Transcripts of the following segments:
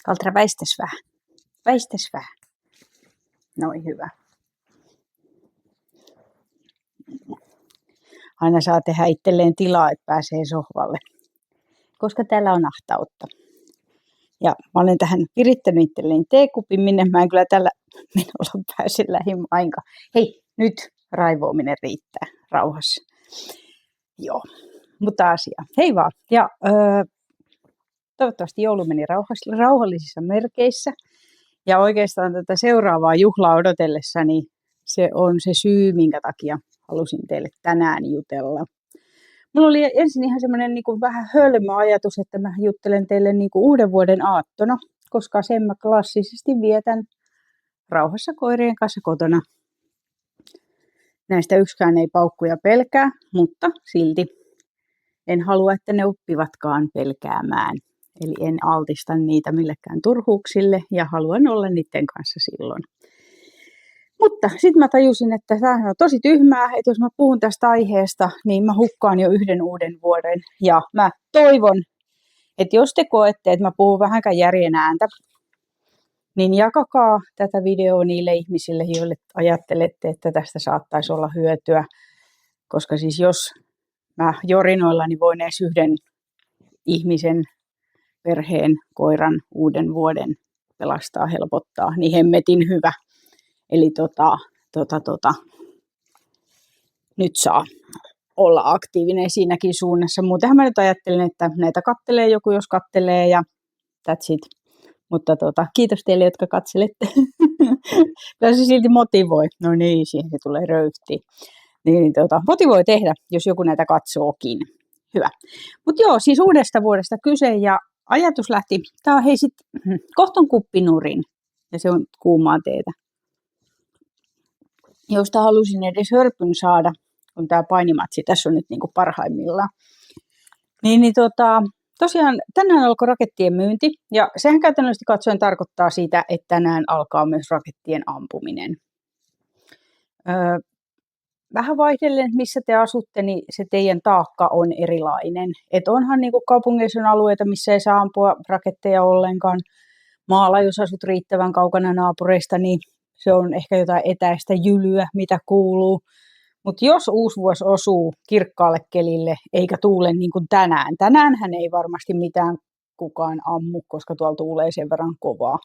Kaltra, väistäs vähän. Väistäs vähän. Noin, hyvä. Aina saa tehdä itselleen tilaa, että pääsee sohvalle, koska täällä on ahtautta. Ja mä olen tähän virittänyt itselleen teekupin, minne mä en kyllä tällä menolla pääse lähimainkaan. Hei, nyt raivoaminen riittää rauhassa. Joo, mutta asia. Hei vaan. Ja toivottavasti joulu meni rauhallisissa merkeissä. Ja oikeastaan tätä seuraavaa juhlaa odotellessani se on se syy, minkä takia halusin teille tänään jutella. Mulla oli ensin ihan semmoinen vähän hölmö ajatus, että mä juttelen teille uuden vuoden aattona, koska sen mä klassisesti vietän rauhassa koirien kanssa kotona. Näistä yksikään ei paukkuja pelkää, mutta silti en halua, että ne oppivatkaan pelkäämään. Eli en altista niitä millekään turhuuksille ja haluan olla niiden kanssa silloin. Mutta sitten mä tajusin, että tämä on tosi tyhmää, että jos mä puhun tästä aiheesta, niin mä hukkaan jo yhden uuden vuoden. Ja mä toivon, että jos te koette, että mä puhun vähänkään järjen ääntä, niin jakakaa tätä videoa niille ihmisille, joille ajattelette, että tästä saattaisi olla hyötyä. Koska siis jos mä jorinoillani voin edes yhden ihmisen, perheen, koiran uuden vuoden pelastaa, helpottaa, niin hemmetin hyvä. Eli nyt saa olla aktiivinen siinäkin suunnassa. Muutenhan mä nyt ajattelin, että näitä kattelee joku, jos kattelee ja that's it. Mutta kiitos teille, jotka katselette. Kyllä se silti motivoi. No niin, siihen se tulee röyhtiin. Niin, motivoi tehdä, jos joku näitä katsookin. Hyvä. Mutta joo, siis uudesta vuodesta kyse ja ajatus lähti. Tää on kohta on kuppinurin ja se on kuumaa teetä. Josta halusin edes hörpyn saada, kun tämä painimatsi tässä on nyt parhaimmillaan. Tosiaan tänään alkoi rakettien myynti, ja sehän käytännössä katsoen tarkoittaa sitä, että tänään alkaa myös rakettien ampuminen. Vähän vaihdellen, missä te asutte, niin se teidän taakka on erilainen. Et onhan kaupungeissa on alueita, missä ei saa ampua raketteja ollenkaan. Maalla, jos asut riittävän kaukana naapureista, niin se on ehkä jotain etäistä jylyä, mitä kuuluu. Mutta jos uusi vuosi osuu kirkkaalle kelille, eikä tuule niin kuin tänään. Tänäänhän ei varmasti mitään kukaan ammu, koska tuolla tuulee sen verran kovaa.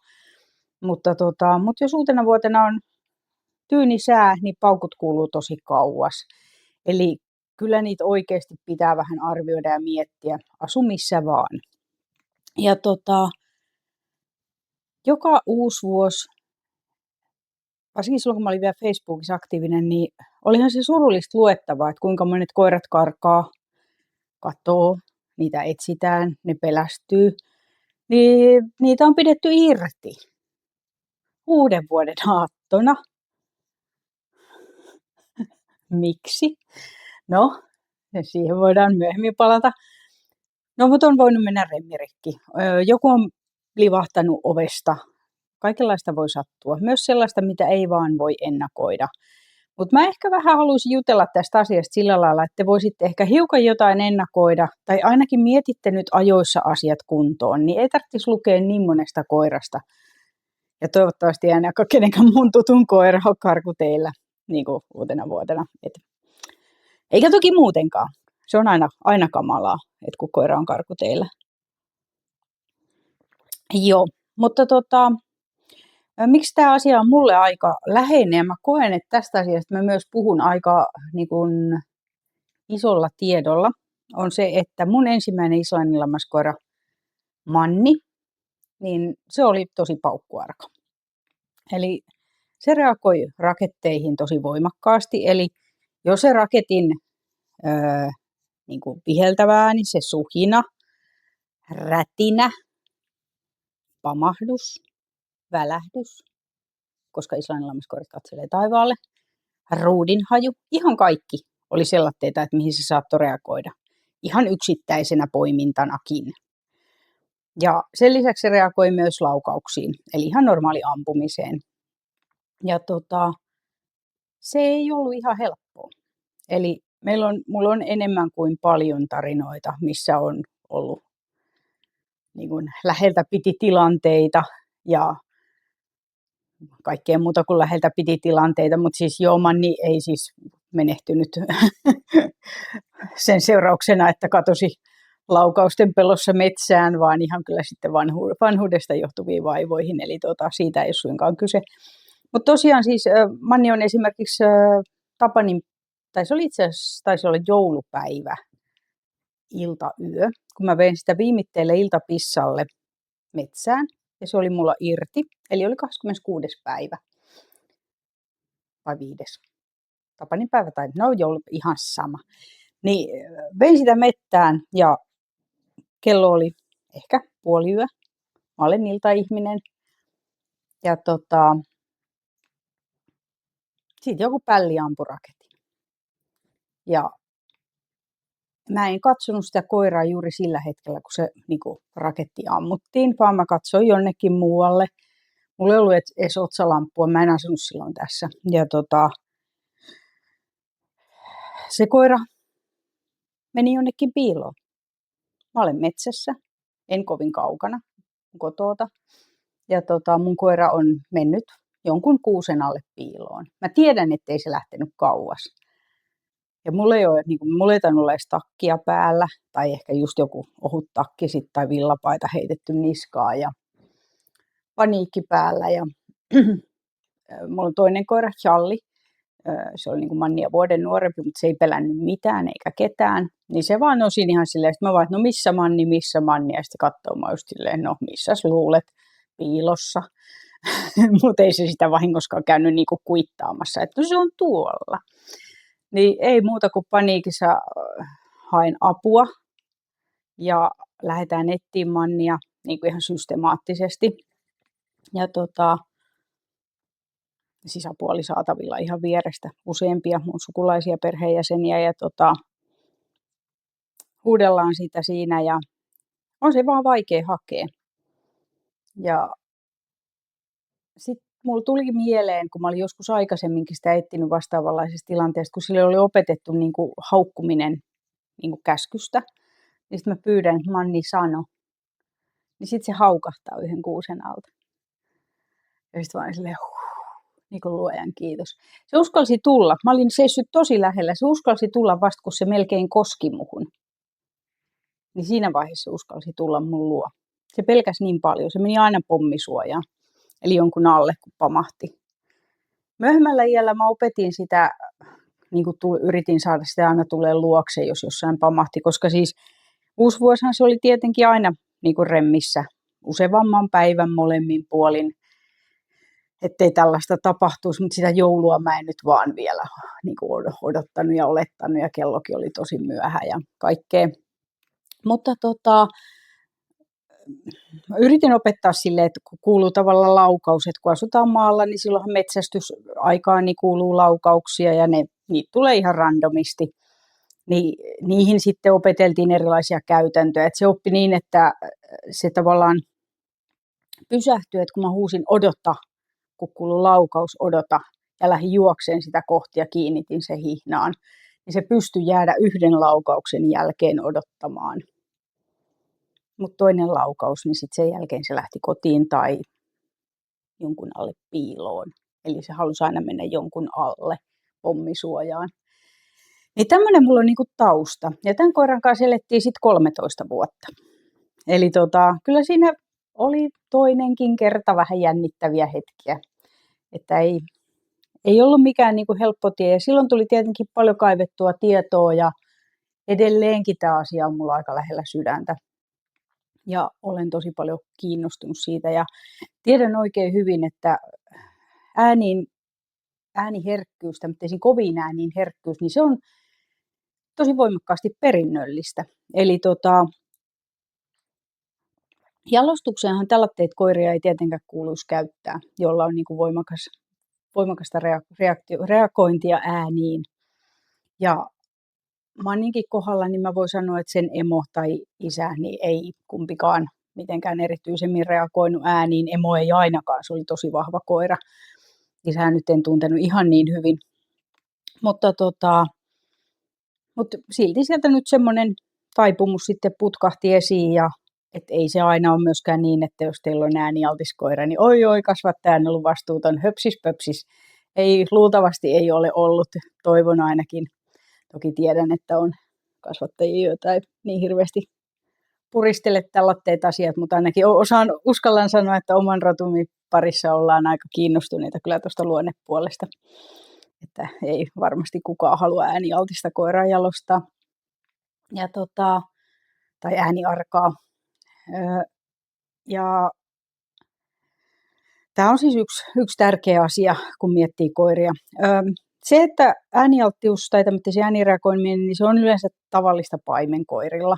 Mutta jos uutena vuotena on tyyni sää, niin paukut kuuluu tosi kauas. Eli kyllä niitä oikeasti pitää vähän arvioida ja miettiä. Asu missä vaan. Ja joka uusi vuosi, varsinkin silloin kun mä olin vielä Facebookissa aktiivinen, niin olihan se surullista luettavaa, että kuinka monet koirat karkaa, katoo, niitä etsitään, ne pelästyy. Niin niitä on pidetty irti uuden vuoden aattona. Miksi? No, siihen voidaan myöhemmin palata. No, mutta on voinut mennä remmirikki. Joku on livahtanut ovesta. Kaikenlaista voi sattua. Myös sellaista, mitä ei vaan voi ennakoida. Mutta mä ehkä vähän haluaisin jutella tästä asiasta sillä lailla, että te voisitte ehkä hiukan jotain ennakoida, tai ainakin mietitte nyt ajoissa asiat kuntoon, niin ei tarvitsisi lukea niin monesta koirasta. Ja toivottavasti ei ainakaan kenenkään mun tutun koira ole karkuteillä niin kuin uutena vuotena. Eikä toki muutenkaan. Se on aina kamalaa, että kun koira on karkuteillä. Joo, mutta miksi tämä asia on mulle aika läheinen ja mä koen, että tästä asiasta mä myös puhun aika isolla tiedolla, on se, että mun ensimmäinen islanninlammaskoira Manni, niin se oli tosi paukkuarka. Eli se reagoi raketteihin tosi voimakkaasti, eli jos se raketin viheltävää, niin se suhina, rätinä, pamahdus, välähdys, koska islanninlammaskoirat katselee taivaalle, ruudinhaju, ihan kaikki oli sellaisia, että mihin se saattoi reagoida. Ihan yksittäisenä poimintanakin. Ja sen lisäksi se reagoi myös laukauksiin, eli ihan normaali ampumiseen. Ja se ei ollut ihan helppoa. Eli mulla on enemmän kuin paljon tarinoita, missä on ollut niin kuin läheltä piti tilanteita ja kaikkea muuta kuin läheltä piti tilanteita, mutta siis joo, Manni ei siis menehtynyt sen seurauksena, että katosi laukausten pelossa metsään, vaan ihan kyllä sitten vanhuudesta johtuviin vaivoihin, eli siitä ei ole suinkaan kyse. Mutta tosiaan siis Manni on esimerkiksi Tapanin, tai se oli itse asiassa, taisi olla joulupäivä, iltayö, kun mä vein sitä viimitteelle iltapissalle metsään, ja se oli mulla irti, eli oli 26. päivä, vai 5. Tapanin päivä, tai no joulu, ihan sama. Niin vein sitä mettään, ja kello oli ehkä puoliyö, mä olen iltaihminen, ja siitä joku pälli ampui raketin. Ja mä en katsonut sitä koiraa juuri sillä hetkellä, kun se raketti ammuttiin, vaan mä katsoin jonnekin muualle. Mulla ei ollut edes otsalampua, mä en asunut silloin tässä. Ja se koira meni jonnekin piiloon. Mä olen metsässä, en kovin kaukana kotoota. Ja mun koira on mennyt jonkun kuusen alle piiloon. Mä tiedän, ettei se lähtenyt kauas. Ja mulla ei tainnut olla edes takkia päällä, tai ehkä just joku ohut takki tai villapaita heitetty niskaan ja paniikki päällä. Ja mulla on toinen koira, Charlie. Se oli Mannia vuoden nuorempi, mutta se ei pelännyt mitään eikä ketään. Niin se vaan nousi ihan silleen, että mä vaan, että no missä Manni, ja sitten katsoo mä just silleen, no missäs luulet, piilossa. Mutta ei se sitä vahingoskaan käynyt kuittaamassa, että no se on tuolla. Niin ei muuta kuin paniikissa hain apua ja lähdetään etsiä Mannia ihan systemaattisesti. Ja siis apua oli saatavilla ihan vierestä useampia mun sukulaisia perheenjäseniä ja huudellaan sitä siinä ja on se vaan vaikea hakea. Ja sitten mulla tuli mieleen, kun mä olin joskus aikaisemminkin sitä etsinyt vastaavanlaisesta tilanteesta, kun sille oli opetettu haukkuminen käskystä, niin sitten mä pyydän, että Manni sano. Niin sitten se haukahtaa yhden kuusen alta. Ja sitten vaan silleen, luojan kiitos. Se uskalsi tulla. Mä olin seissyt tosi lähellä. Se uskalsi tulla vasta, kun se melkein koski muhun. Niin siinä vaiheessa se uskalsi tulla mun luo. Se pelkäsi niin paljon. Se meni aina pommisuojaan. Eli jonkun alle, kun pamahti. Myöhemmällä iällä mä opetin sitä, yritin saada sitä aina tulee luokse, jos jossain pamahti. Koska siis uusvuosihan se oli tietenkin aina remmissä useamman päivän molemmin puolin. Ettei tällaista tapahtuisi, mutta sitä joulua mä en nyt vaan vielä odottanut ja olettanut ja kellokin oli tosi myöhä ja kaikkea. Mutta yritin opettaa silleen, että kun kuuluu tavallaan laukaus, että kun asutaan maalla, niin silloinhan metsästysaikaan niin kuuluu laukauksia ja niitä tulee ihan randomisti. Niin, niihin sitten opeteltiin erilaisia käytäntöjä. Että se oppi niin, että se tavallaan pysähtyi, että kun mä huusin odota, kun kuului laukaus odota ja lähdin juokseen sitä kohti ja kiinnitin se hihnaan, niin se pystyi jäädä yhden laukauksen jälkeen odottamaan. Mutta toinen laukaus, niin sitten sen jälkeen se lähti kotiin tai jonkun alle piiloon. Eli se halusi aina mennä jonkun alle pommisuojaan. Niin tämmöinen mulla on tausta. Ja tämän koiran kanssa elettiin sitten 13 vuotta. Eli kyllä siinä oli toinenkin kerta vähän jännittäviä hetkiä. Että ei ollut mikään helppo tie. Ja silloin tuli tietenkin paljon kaivettua tietoa ja edelleenkin tämä asia on mulla aika lähellä sydäntä. Ja olen tosi paljon kiinnostunut siitä ja tiedän oikein hyvin, että ääniherkkyys, tämmöisiin koviin ääniin herkkyys, niin se on tosi voimakkaasti perinnöllistä. Eli jalostukseenhan tällaisia koiria ei tietenkään kuuluisi käyttää, jolla on voimakasta reagointia ääniin. Ja Manninkin kohdalla niin mä voin sanoa, että sen emo tai isä niin ei kumpikaan mitenkään erityisemmin reagoinut ääniin. Emo ei ainakaan, se oli tosi vahva koira. Isää nyt en tuntenut ihan niin hyvin. Mutta silti sieltä nyt semmoinen taipumus sitten putkahti esiin ja Et ei se aina ole myöskään niin, että jos teillä on äänialtis koira, niin oi kasvattaja on ollut vastuuton, höpsis pöpsis. Ei, luultavasti ei ole ollut, toivon ainakin. Toki tiedän, että on kasvattajia, joita ei niin hirveästi puristele tällotteet asiat, mutta ainakin uskallan sanoa, että oman rotumi parissa ollaan aika kiinnostuneita kyllä tuosta luonnepuolesta. Että ei varmasti kukaan halua äänialtista koiraa jalostaa. Ja tai ääniarkaa. Ja tämä on siis yksi tärkeä asia, kun miettii koiria. Se, että äänialttius tai tämmöinen äänireagoiminen, niin se on yleensä tavallista paimenkoirilla.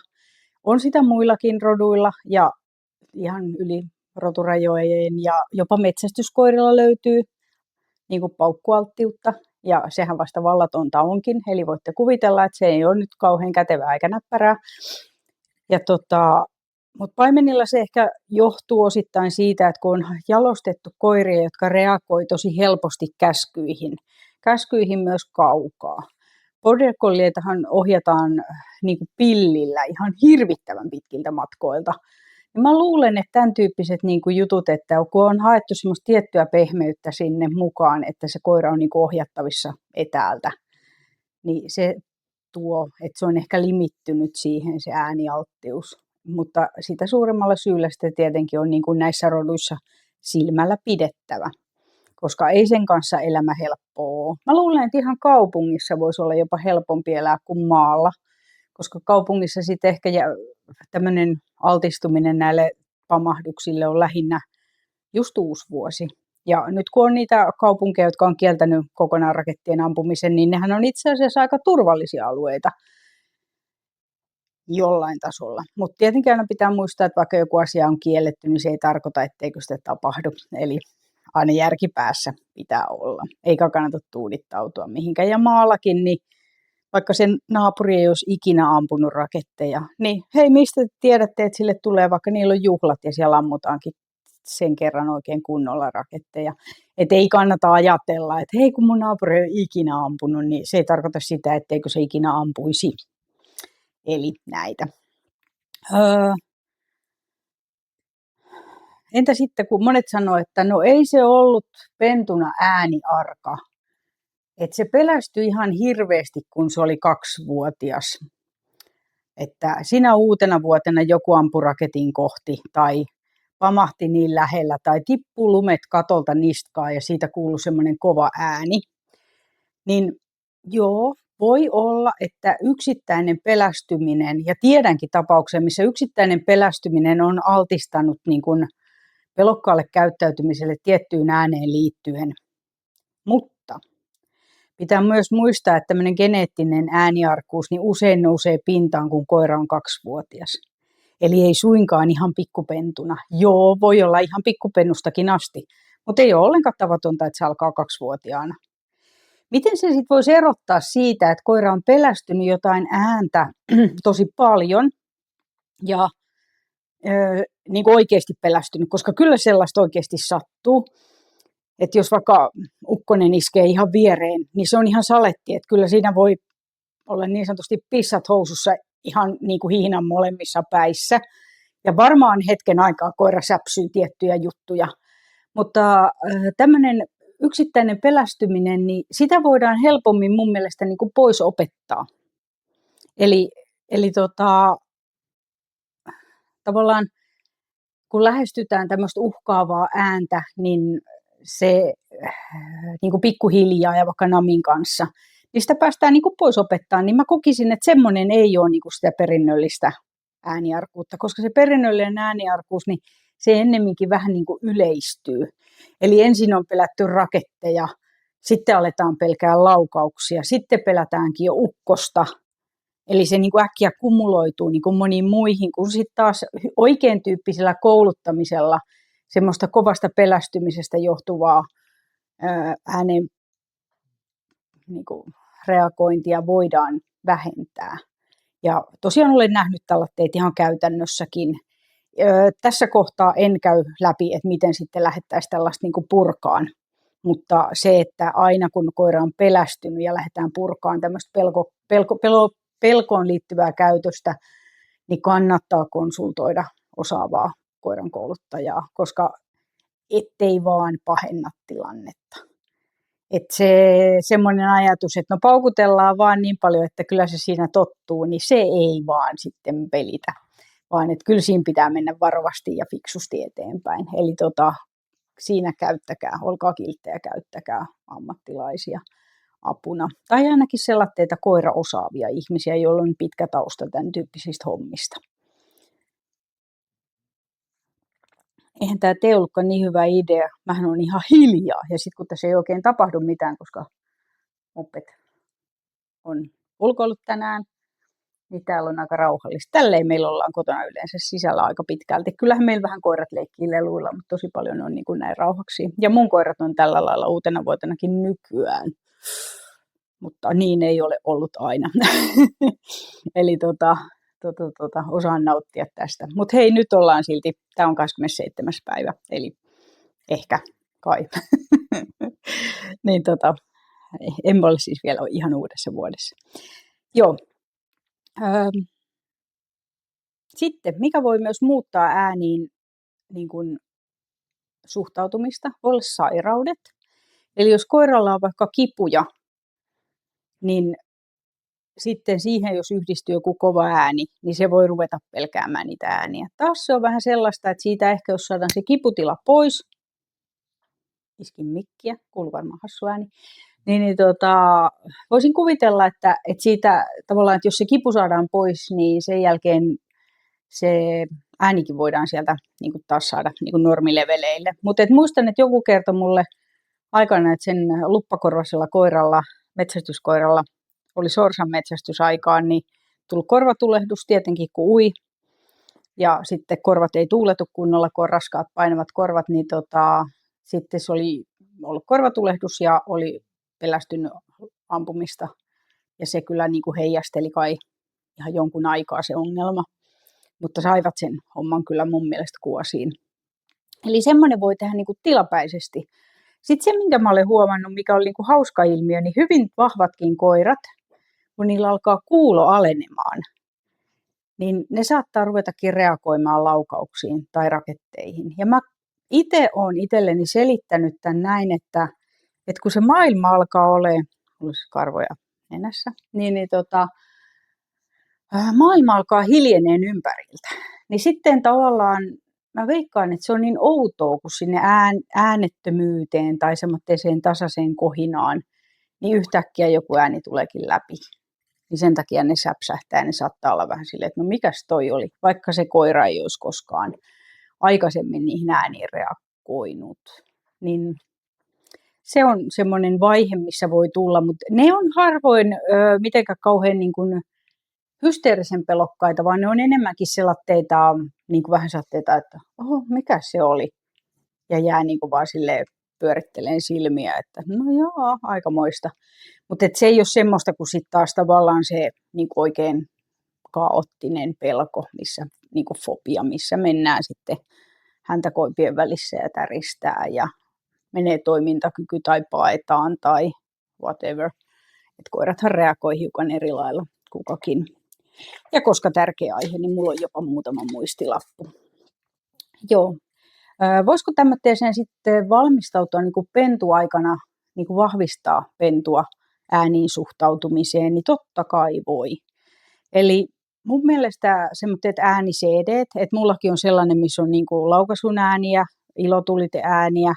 On sitä muillakin roduilla ja ihan yli roturajojen ja jopa metsästyskoirilla löytyy niin kuin paukkualttiutta. Ja sehän vasta vallatonta onkin, eli voitte kuvitella, että se ei ole nyt kauhean kätevää eikä näppärää. Ja mutta paimenilla se ehkä johtuu osittain siitä, että kun on jalostettu koiria, jotka reagoi tosi helposti käskyihin myös kaukaa. Border collieitahan ohjataan niin kuin pillillä ihan hirvittävän pitkiltä matkoilta. Ja mä luulen, että tämän tyyppiset niin kuin jutut, että kun on haettu semmoista tiettyä pehmeyttä sinne mukaan, että se koira on niin kuin ohjattavissa etäältä, niin se tuo, että se on ehkä limittynyt siihen se äänialttius. Mutta sitä suuremmalla syyllä sitä tietenkin on niin kuin näissä roduissa silmällä pidettävä, koska ei sen kanssa elämä helppoa ole. Mä luulen, että ihan kaupungissa voisi olla jopa helpompi elää kuin maalla, koska kaupungissa sitten ehkä tämmöinen altistuminen näille pamahduksille on lähinnä just uusivuosi. Ja nyt kun on niitä kaupunkeja, jotka on kieltänyt kokonaan rakettien ampumisen, niin nehän on itse asiassa aika turvallisia alueita jollain tasolla. Mutta tietenkin aina pitää muistaa, että vaikka joku asia on kielletty, niin se ei tarkoita, etteikö sitä tapahdu. Eli aina järkipäässä pitää olla, eikä kannata tuudittautua mihinkään. Ja maallakin, niin vaikka sen naapuri ei olisi ikinä ampunut raketteja, niin hei, mistä tiedätte, että sille tulee, vaikka niillä on juhlat ja siellä ammutaankin sen kerran oikein kunnolla raketteja. Että ei kannata ajatella, että hei, kun mun naapuri ei ole ikinä ampunut, niin se ei tarkoita sitä, etteikö se ikinä ampuisi. Eli näitä. Entä sitten, kun monet sanoo, että no ei se ollut pentuna ääniarka. Että se pelästyi ihan hirveästi, kun se oli 2-vuotias. Että sinä uutena vuotena joku ampui raketin kohti tai pamahti niin lähellä tai tippui lumet katolta niskaan ja siitä kuului semmoinen kova ääni. Niin joo, voi olla, että yksittäinen pelästyminen, ja tiedänkin tapauksia, missä yksittäinen pelästyminen on altistanut niin kuin pelokkaalle käyttäytymiselle tiettyyn ääneen liittyen. Mutta pitää myös muistaa, että tämmöinen geneettinen ääniarkkuus niin usein nousee pintaan, kun koira on 2-vuotias. Eli ei suinkaan ihan pikkupentuna. Joo, voi olla ihan pikkupennustakin asti, mutta ei ole ollenkaan tavatonta, että se alkaa 2-vuotiaana. Miten se sitten voisi erottaa siitä, että koira on pelästynyt jotain ääntä tosi paljon ja niin kuin oikeasti pelästynyt, koska kyllä sellaista oikeasti sattuu. Että jos vaikka ukkonen iskee ihan viereen, niin se on ihan saletti, että kyllä siinä voi olla niin sanotusti pissat housussa ihan niin kuin hiinan molemmissa päissä. Ja varmaan hetken aikaa koira säpsyy tiettyjä juttuja. Mutta tämmöinen yksittäinen pelästyminen, niin sitä voidaan helpommin mun mielestä niin kuin pois opettaa. Eli tavallaan kun lähestytään tämmöistä uhkaavaa ääntä, niin se niin kuin pikkuhiljaa ja vaikka namin kanssa, niin sitä päästään niin kuin pois opettaa, niin mä kokisin, että semmoinen ei ole niin kuin sitä perinnöllistä ääniarkuutta, koska se perinnöllinen ääniarkuus, niin se ennemminkin vähän niin kuin yleistyy. Eli ensin on pelätty raketteja, sitten aletaan pelkää laukauksia, sitten pelätäänkin jo ukkosta. Eli se niin kuin äkkiä kumuloituu niin kuin moniin muihin, kun sitten taas oikein tyyppisellä kouluttamisella semmoista kovasta pelästymisestä johtuvaa äänen niin kuin reagointia voidaan vähentää. Ja tosiaan olen nähnyt tällaisia ihan käytännössäkin. Tässä kohtaa en käy läpi, että miten sitten lähdettäisiin tällaista niin kuin purkaan. Mutta se, että aina kun koira on pelästynyt ja lähdetään purkaan tämmöistä pelkoon liittyvää käytöstä, niin kannattaa konsultoida osaavaa koirankouluttajaa, koska ettei vaan pahenna tilannetta. Että se semmoinen ajatus, että no paukutellaan vaan niin paljon, että kyllä se siinä tottuu, niin se ei vaan sitten pelitä. Vaan että kyllä siinä pitää mennä varovasti ja fiksusti eteenpäin. Eli siinä käyttäkää, olkaa kilttejä, käyttäkää ammattilaisia apuna. Tai ainakin sellaisia koiraosaavia ihmisiä, joilla on pitkä tausta tämän tyyppisistä hommista. Eihän tämä tee ollutkaan niin hyvä idea. Mähän on ihan hiljaa. Ja sitten kun tässä ei oikein tapahdu mitään, koska mopet on ulkoillut tänään, niin täällä on aika rauhallista. Tälleen meillä ollaan kotona yleensä sisällä aika pitkälti. Kyllähän meillä vähän koirat leikkii leluilla, mutta tosi paljon on niin kuin näin rauhaksi. Ja mun koirat on tällä lailla uutena vuotenakin nykyään. Mutta niin ei ole ollut aina. Eli osaan nauttia tästä. Mutta hei, nyt ollaan silti, tämä on 27. päivä, eli ehkä kai. Niin emme ole siis vielä ihan uudessa vuodessa. Joo. Sitten, mikä voi myös muuttaa ääniin niin kuin suhtautumista, voi olla sairaudet. Eli jos koiralla on vaikka kipuja, niin sitten siihen, jos yhdistyy joku kova ääni, niin se voi ruveta pelkäämään niitä ääniä. Taas se on vähän sellaista, että siitä ehkä jos saadaan se kiputila pois, iskin mikkiä, kuuluu varmaan hassu ääni, niin voisin kuvitella, että siitä tavallaan, että jos se kipu saadaan pois, niin sen jälkeen se äänikin voidaan sieltä niin kuin taas saada niin kuin normileveleille. Mutta muistan, että joku kertoi mulle aikana, että sen luppakorvaisella koiralla, metsästyskoiralla, oli sorsan metsästysaikaan, niin tuli korvatulehdus tietenkin kun ui. Ja sitten korvat ei tuuletu kunnolla, kun on raskaat painavat korvat, niin sitten se oli ollut korvatulehdus ja oli pelästynyt ampumista. Ja se kyllä niin kuin heijasteli kai ihan jonkun aikaa se ongelma. Mutta saivat sen homman kyllä mun mielestä kuosiin. Eli semmoinen voi tehdä niin kuin tilapäisesti. Sitten se, minkä mä olen huomannut, mikä oli niin kuin hauska ilmiö, niin hyvin vahvatkin koirat, kun niillä alkaa kuulo alenemaan, niin ne saattaa ruvetakin reagoimaan laukauksiin tai raketteihin. Ja mä itse olen itselleni selittänyt tämän näin, että kun se maailma alkaa olemaan, olisi karvoja nenässä, niin maailma alkaa hiljeneen ympäriltä. Niin sitten tavallaan mä veikkaan, että se on niin outoa, kun sinne äänettömyyteen tai semmoiseen tasaiseen kohinaan, niin yhtäkkiä joku ääni tuleekin läpi. Niin sen takia ne säpsähtää ja ne saattaa olla vähän silleen, että no mikäs toi oli, vaikka se koira ei olisi koskaan aikaisemmin niihin ääniin reagoinut. Niin se on semmoinen vaihe, missä voi tulla, mutta ne on harvoin mitenkään kauhean niin kuin hysteerisen pelokkaita, vaan ne on enemmänkin sellaisia niin kuin vähän satteita, että oho, mikä se oli? Ja jää niin kuin vaan silleen pyöritteleen silmiä, että no joo, aikamoista. Mutta se ei ole semmoista kuin sitten taas tavallaan se niin kuin oikein kaoottinen pelko, missä, niin kuin fobia, missä mennään sitten häntäkoipien välissä ja täristää ja menee toimintakyky tai paetaan tai whatever. Et koirathan reagoi hiukan eri lailla kukakin. Ja koska tärkeä aihe, niin mulla on jopa muutama muistilappu. Joo. Voisiko tämmöiseen sitten valmistautua niin kuin pentuaikana, niin kuin vahvistaa pentua ääniin suhtautumiseen, niin totta kai voi. Eli mun mielestä semmoiset ääni-CDt, että mullakin on sellainen, missä on niin kuin laukaisun ääniä, ilotulite-ääniä,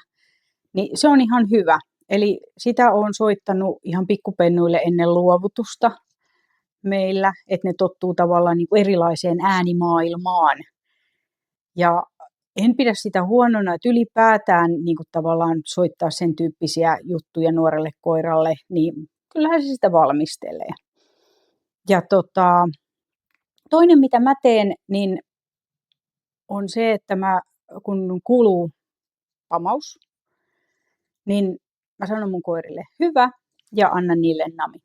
niin se on ihan hyvä. Eli sitä olen soittanut ihan pikkupennuille ennen luovutusta meillä, että ne tottuu tavallaan niin kuin erilaiseen äänimaailmaan. Ja en pidä sitä huonona, että ylipäätään niin kuin tavallaan soittaa sen tyyppisiä juttuja nuorelle koiralle, niin kyllähän se sitä valmistelee. Ja toinen, mitä mä teen, niin on se, että kun kuuluu pamaus, niin mä sanon mun koirille hyvä ja annan niille nami.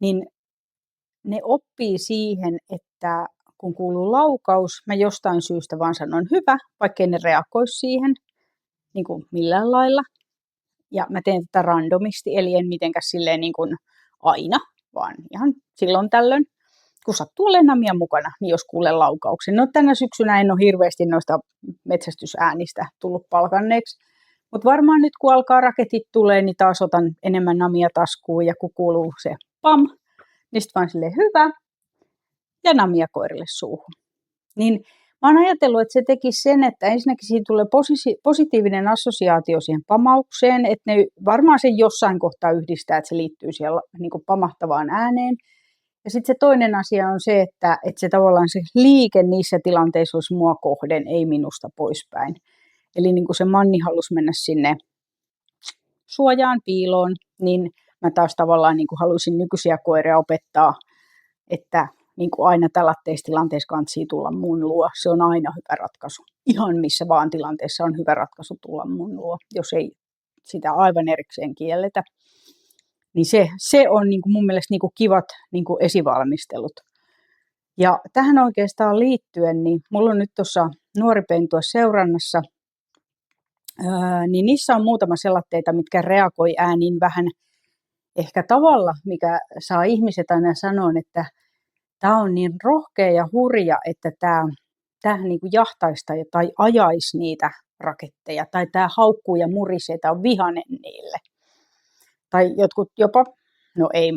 Niin ne oppii siihen, että kun kuuluu laukaus, mä jostain syystä vaan sanon hyvä, vaikkei ne reagoisi siihen niin kuin millään lailla. Ja mä teen tätä randomisti, eli en mitenkään silleen niin kuin aina, vaan ihan silloin tällöin. kun sattuu olemaan namia mukana, niin jos kuulen laukauksen. No tänä syksynä en ole hirveästi noista metsästysäänistä tullut palkanneeksi. Mutta varmaan nyt kun alkaa raketit tulee, niin taas otan enemmän namia taskuun ja kun kuuluu se pam, niin sitten vaan silleen hyvä ja namia koirille suuhun. Niin mä oon ajatellut, että se tekisi sen, että ensinnäkin siitä tulee positiivinen assosiaatio siihen pamaukseen, että ne varmaan sen jossain kohtaa yhdistää, että se liittyy siellä niin kuin pamahtavaan ääneen. Ja sitten se toinen asia on se, että se tavallaan se liike niissä tilanteissa olisi mua kohden, ei minusta poispäin. Eli niin kuin se Manni halusi mennä sinne suojaan, piiloon, niin mä taas tavallaan niin kuin haluaisin nykyisiä koiria opettaa, että niin kuin aina tällaisessa tilanteessa kantsii tulla mun luo. Se on aina hyvä ratkaisu. Ihan missä vaan tilanteessa on hyvä ratkaisu tulla mun luo, jos ei sitä aivan erikseen kielletä. Niin se on niin kuin mun mielestä niin kuin kivat niin kuin esivalmistelut. Ja tähän oikeastaan liittyen, niin mulla on nyt tuossa nuoripentua seurannassa, niin niissä on muutama sellaitteita, mitkä reagoi ääniin vähän ehkä tavalla, mikä saa ihmiset aina sanoa, että tämä on niin rohkea ja hurja, että tämä niin kuin jahtaisi tai ajaisi niitä raketteja, tai tämä haukkuu ja murisee, tämä on vihainen niille. Tai jotkut jopa, no ei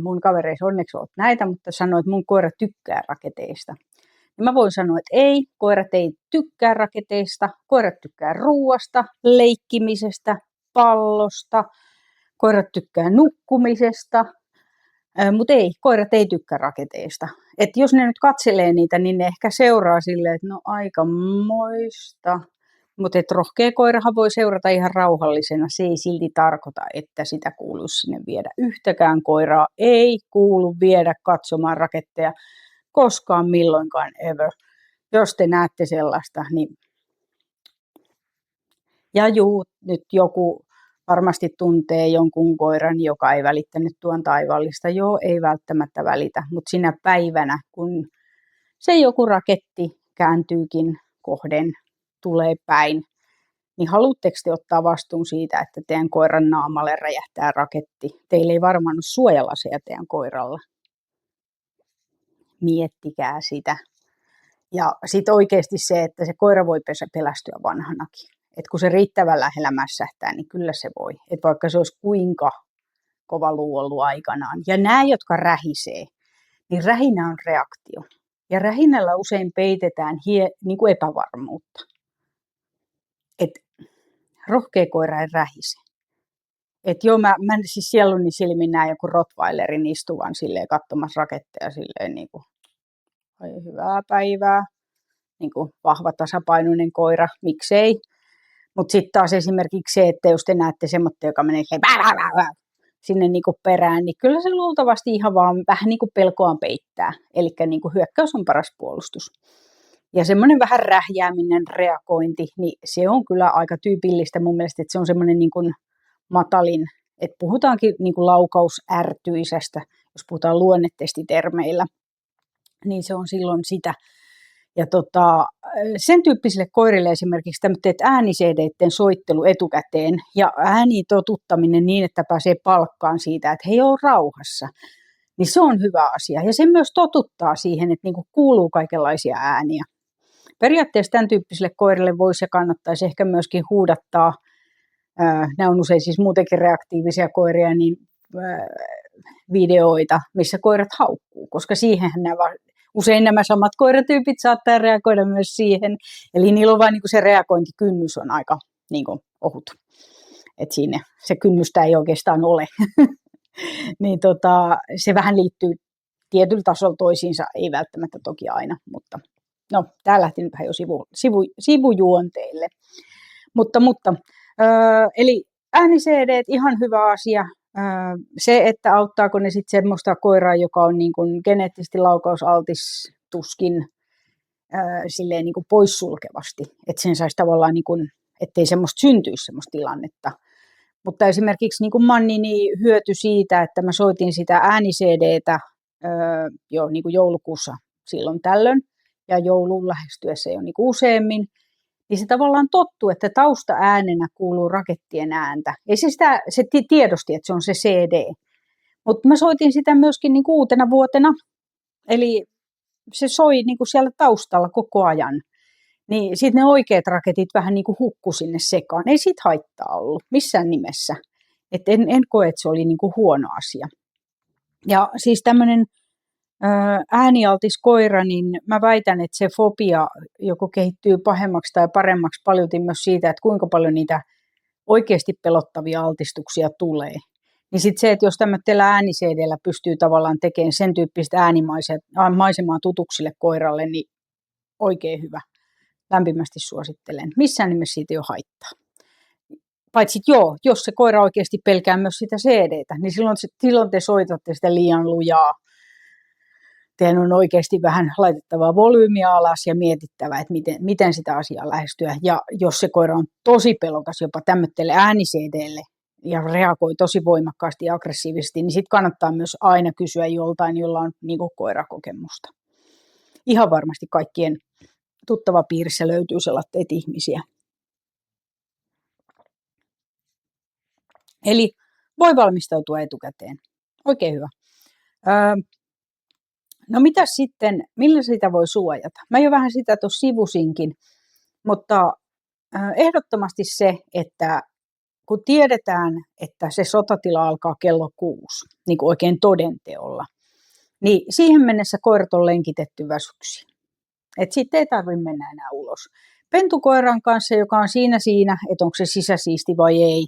mun kavereissa onneksi ole näitä, mutta sanoo, että mun koira tykkää raketeista. Ja mä voin sanoa, että ei, koirat ei tykkää raketeista, koirat tykkää ruuasta, leikkimisestä, pallosta, koirat tykkää nukkumisesta, mutta ei, koirat ei tykkää raketeista. Että jos ne nyt katselee niitä, niin ne ehkä seuraa silleen, että no aikamoista. Mutta rohkea koirahan voi seurata ihan rauhallisena. Se ei silti tarkoita, että sitä kuuluisi sinne viedä. Yhtäkään koiraa ei kuulu viedä katsomaan raketteja koskaan, milloinkaan, ever. Jos te näette sellaista, niin... Ja nyt joku varmasti tuntee jonkun koiran, joka ei välittänyt tuon taivaallista. Joo, ei välttämättä välitä, mutta sinä päivänä, kun se joku raketti kääntyykin kohden, tulee päin, niin haluatteko te ottaa vastuun siitä, että teidän koiran naamalle räjähtää raketti? Teillä ei varmaan ole suojalaseja teidän koiralla. Miettikää sitä. Ja sitten oikeasti se, että se koira voi pelästyä vanhanakin. Et kun se riittävän lähellä mässähtää, niin kyllä se voi. Et vaikka se olisi kuinka kova luu ollut aikanaan. Ja nämä, jotka rähisee, niin rähinä on reaktio. Ja rähinällä usein peitetään niin kuin epävarmuutta. Et rohkea koira ei rähise. Et joo, mä siis sieluni silmin näen joku rottweilerin istuvan silleen katsomassa raketteja silleen niin kuin, ai hyvää päivää. Niin kuin vahva tasapainoinen koira, miksei. Mutta sitten taas esimerkiksi se, että jos te näette semmoista, joka menee sinne niinku perään, niin kyllä se luultavasti ihan vaan vähän niinku pelkoaan peittää. Eli niinku hyökkäys on paras puolustus. Ja semmoinen vähän rähjääminen, reagointi, niin se on kyllä aika tyypillistä mun mielestä, että se on semmoinen niinku matalin, että puhutaankin niinku laukausärtyisestä, jos puhutaan luonnetestitermeillä, niin se on silloin sitä. Ja sen tyyppisille koirille esimerkiksi tämmöinen ääni-CD-iden soittelu etukäteen ja ääniin totuttaminen niin, että pääsee palkkaan siitä, että he on rauhassa, niin se on hyvä asia. Ja se myös totuttaa siihen, että niinku kuuluu kaikenlaisia ääniä. Periaatteessa tämän tyyppisille koirille voisi ja kannattaisi ehkä myöskin huudattaa, nämä on usein siis muutenkin reaktiivisia koiria, niin videoita, missä koirat haukkuu, koska siihenhän usein nämä samat koiratyypit saattaa reagoida myös siihen. Eli niillä on vain niin se reagointikynnys on aika niin ohut. Et siinä se kynnystä ei oikeastaan ole. Niin se vähän liittyy tietyllä tasolla toisiinsa, ei välttämättä toki aina, mutta no, tää lähti nyt vähän jo sivujuonteille. Eli ääni-CD, ihan hyvä asia. Se, että auttaako ne sitten semmoista koiraa, joka on niin kuin geneettisesti laukausaltis tuskin silleen niin kuin poissulkevasti, että sen saisi tavallaan, niin kuin, ettei semmoista syntyisi semmoista tilannetta. Mutta esimerkiksi niin kuin Manni niin hyötyi siitä, että mä soitin sitä ääni-CDtä jo niin kuin joulukuussa silloin tällöin ja joulun lähestyessä jo niin kuin useammin. Niin se tavallaan tottuu, että taustaäänenä kuuluu rakettien ääntä. Ei se tiedosti, että se on se CD. Mutta mä soitin sitä myöskin niin uutena vuotena. Eli se soi niin kuin siellä taustalla koko ajan. Niin sitten ne oikeat raketit vähän niin kuin hukku sinne sekaan. Ei siitä haittaa ollut missään nimessä. Et en koe, että se oli niin kuin huono asia. Ja siis tämmöinen äänialtis koira, niin mä väitän, että se fobia joko kehittyy pahemmaksi tai paremmaksi paljolti myös siitä, että kuinka paljon niitä oikeasti pelottavia altistuksia tulee. Niin sitten se, että jos tämmöisellä ääniseedellä pystyy tavallaan tekemään sen tyyppistä äänimaisemaa tutuksille koiralle, niin oikein hyvä. Lämpimästi suosittelen. Missään nimessä siitä ei ole haittaa. Paitsi joo, jos se koira oikeasti pelkää myös sitä CDtä, niin silloin te soitatte sitä liian lujaa. Teidän on oikeasti vähän laitettava volyymiä alas ja mietittävä, että miten sitä asiaa lähestyä. Ja jos se koira on tosi pelokas jopa tämmöiselle ääniseedeelle ja reagoi tosi voimakkaasti ja aggressiivisesti, niin sitten kannattaa myös aina kysyä joltain, jolla on niin kuin koirakokemusta. Ihan varmasti kaikkien tuttava piirissä löytyy sellaisia ihmisiä. Eli voi valmistautua etukäteen. Oikein hyvä. No mitä sitten, millä sitä voi suojata? Mä jo vähän sitä tuossa sivusinkin, mutta ehdottomasti se, että kun tiedetään, että se sotatila alkaa kello 6, niin kuin oikein todenteolla, niin siihen mennessä koirat on lenkitetty väsyksi. Että sitten ei tarvitse mennä enää ulos. Pentukoiran kanssa, joka on siinä, että onko se sisäsiisti vai ei,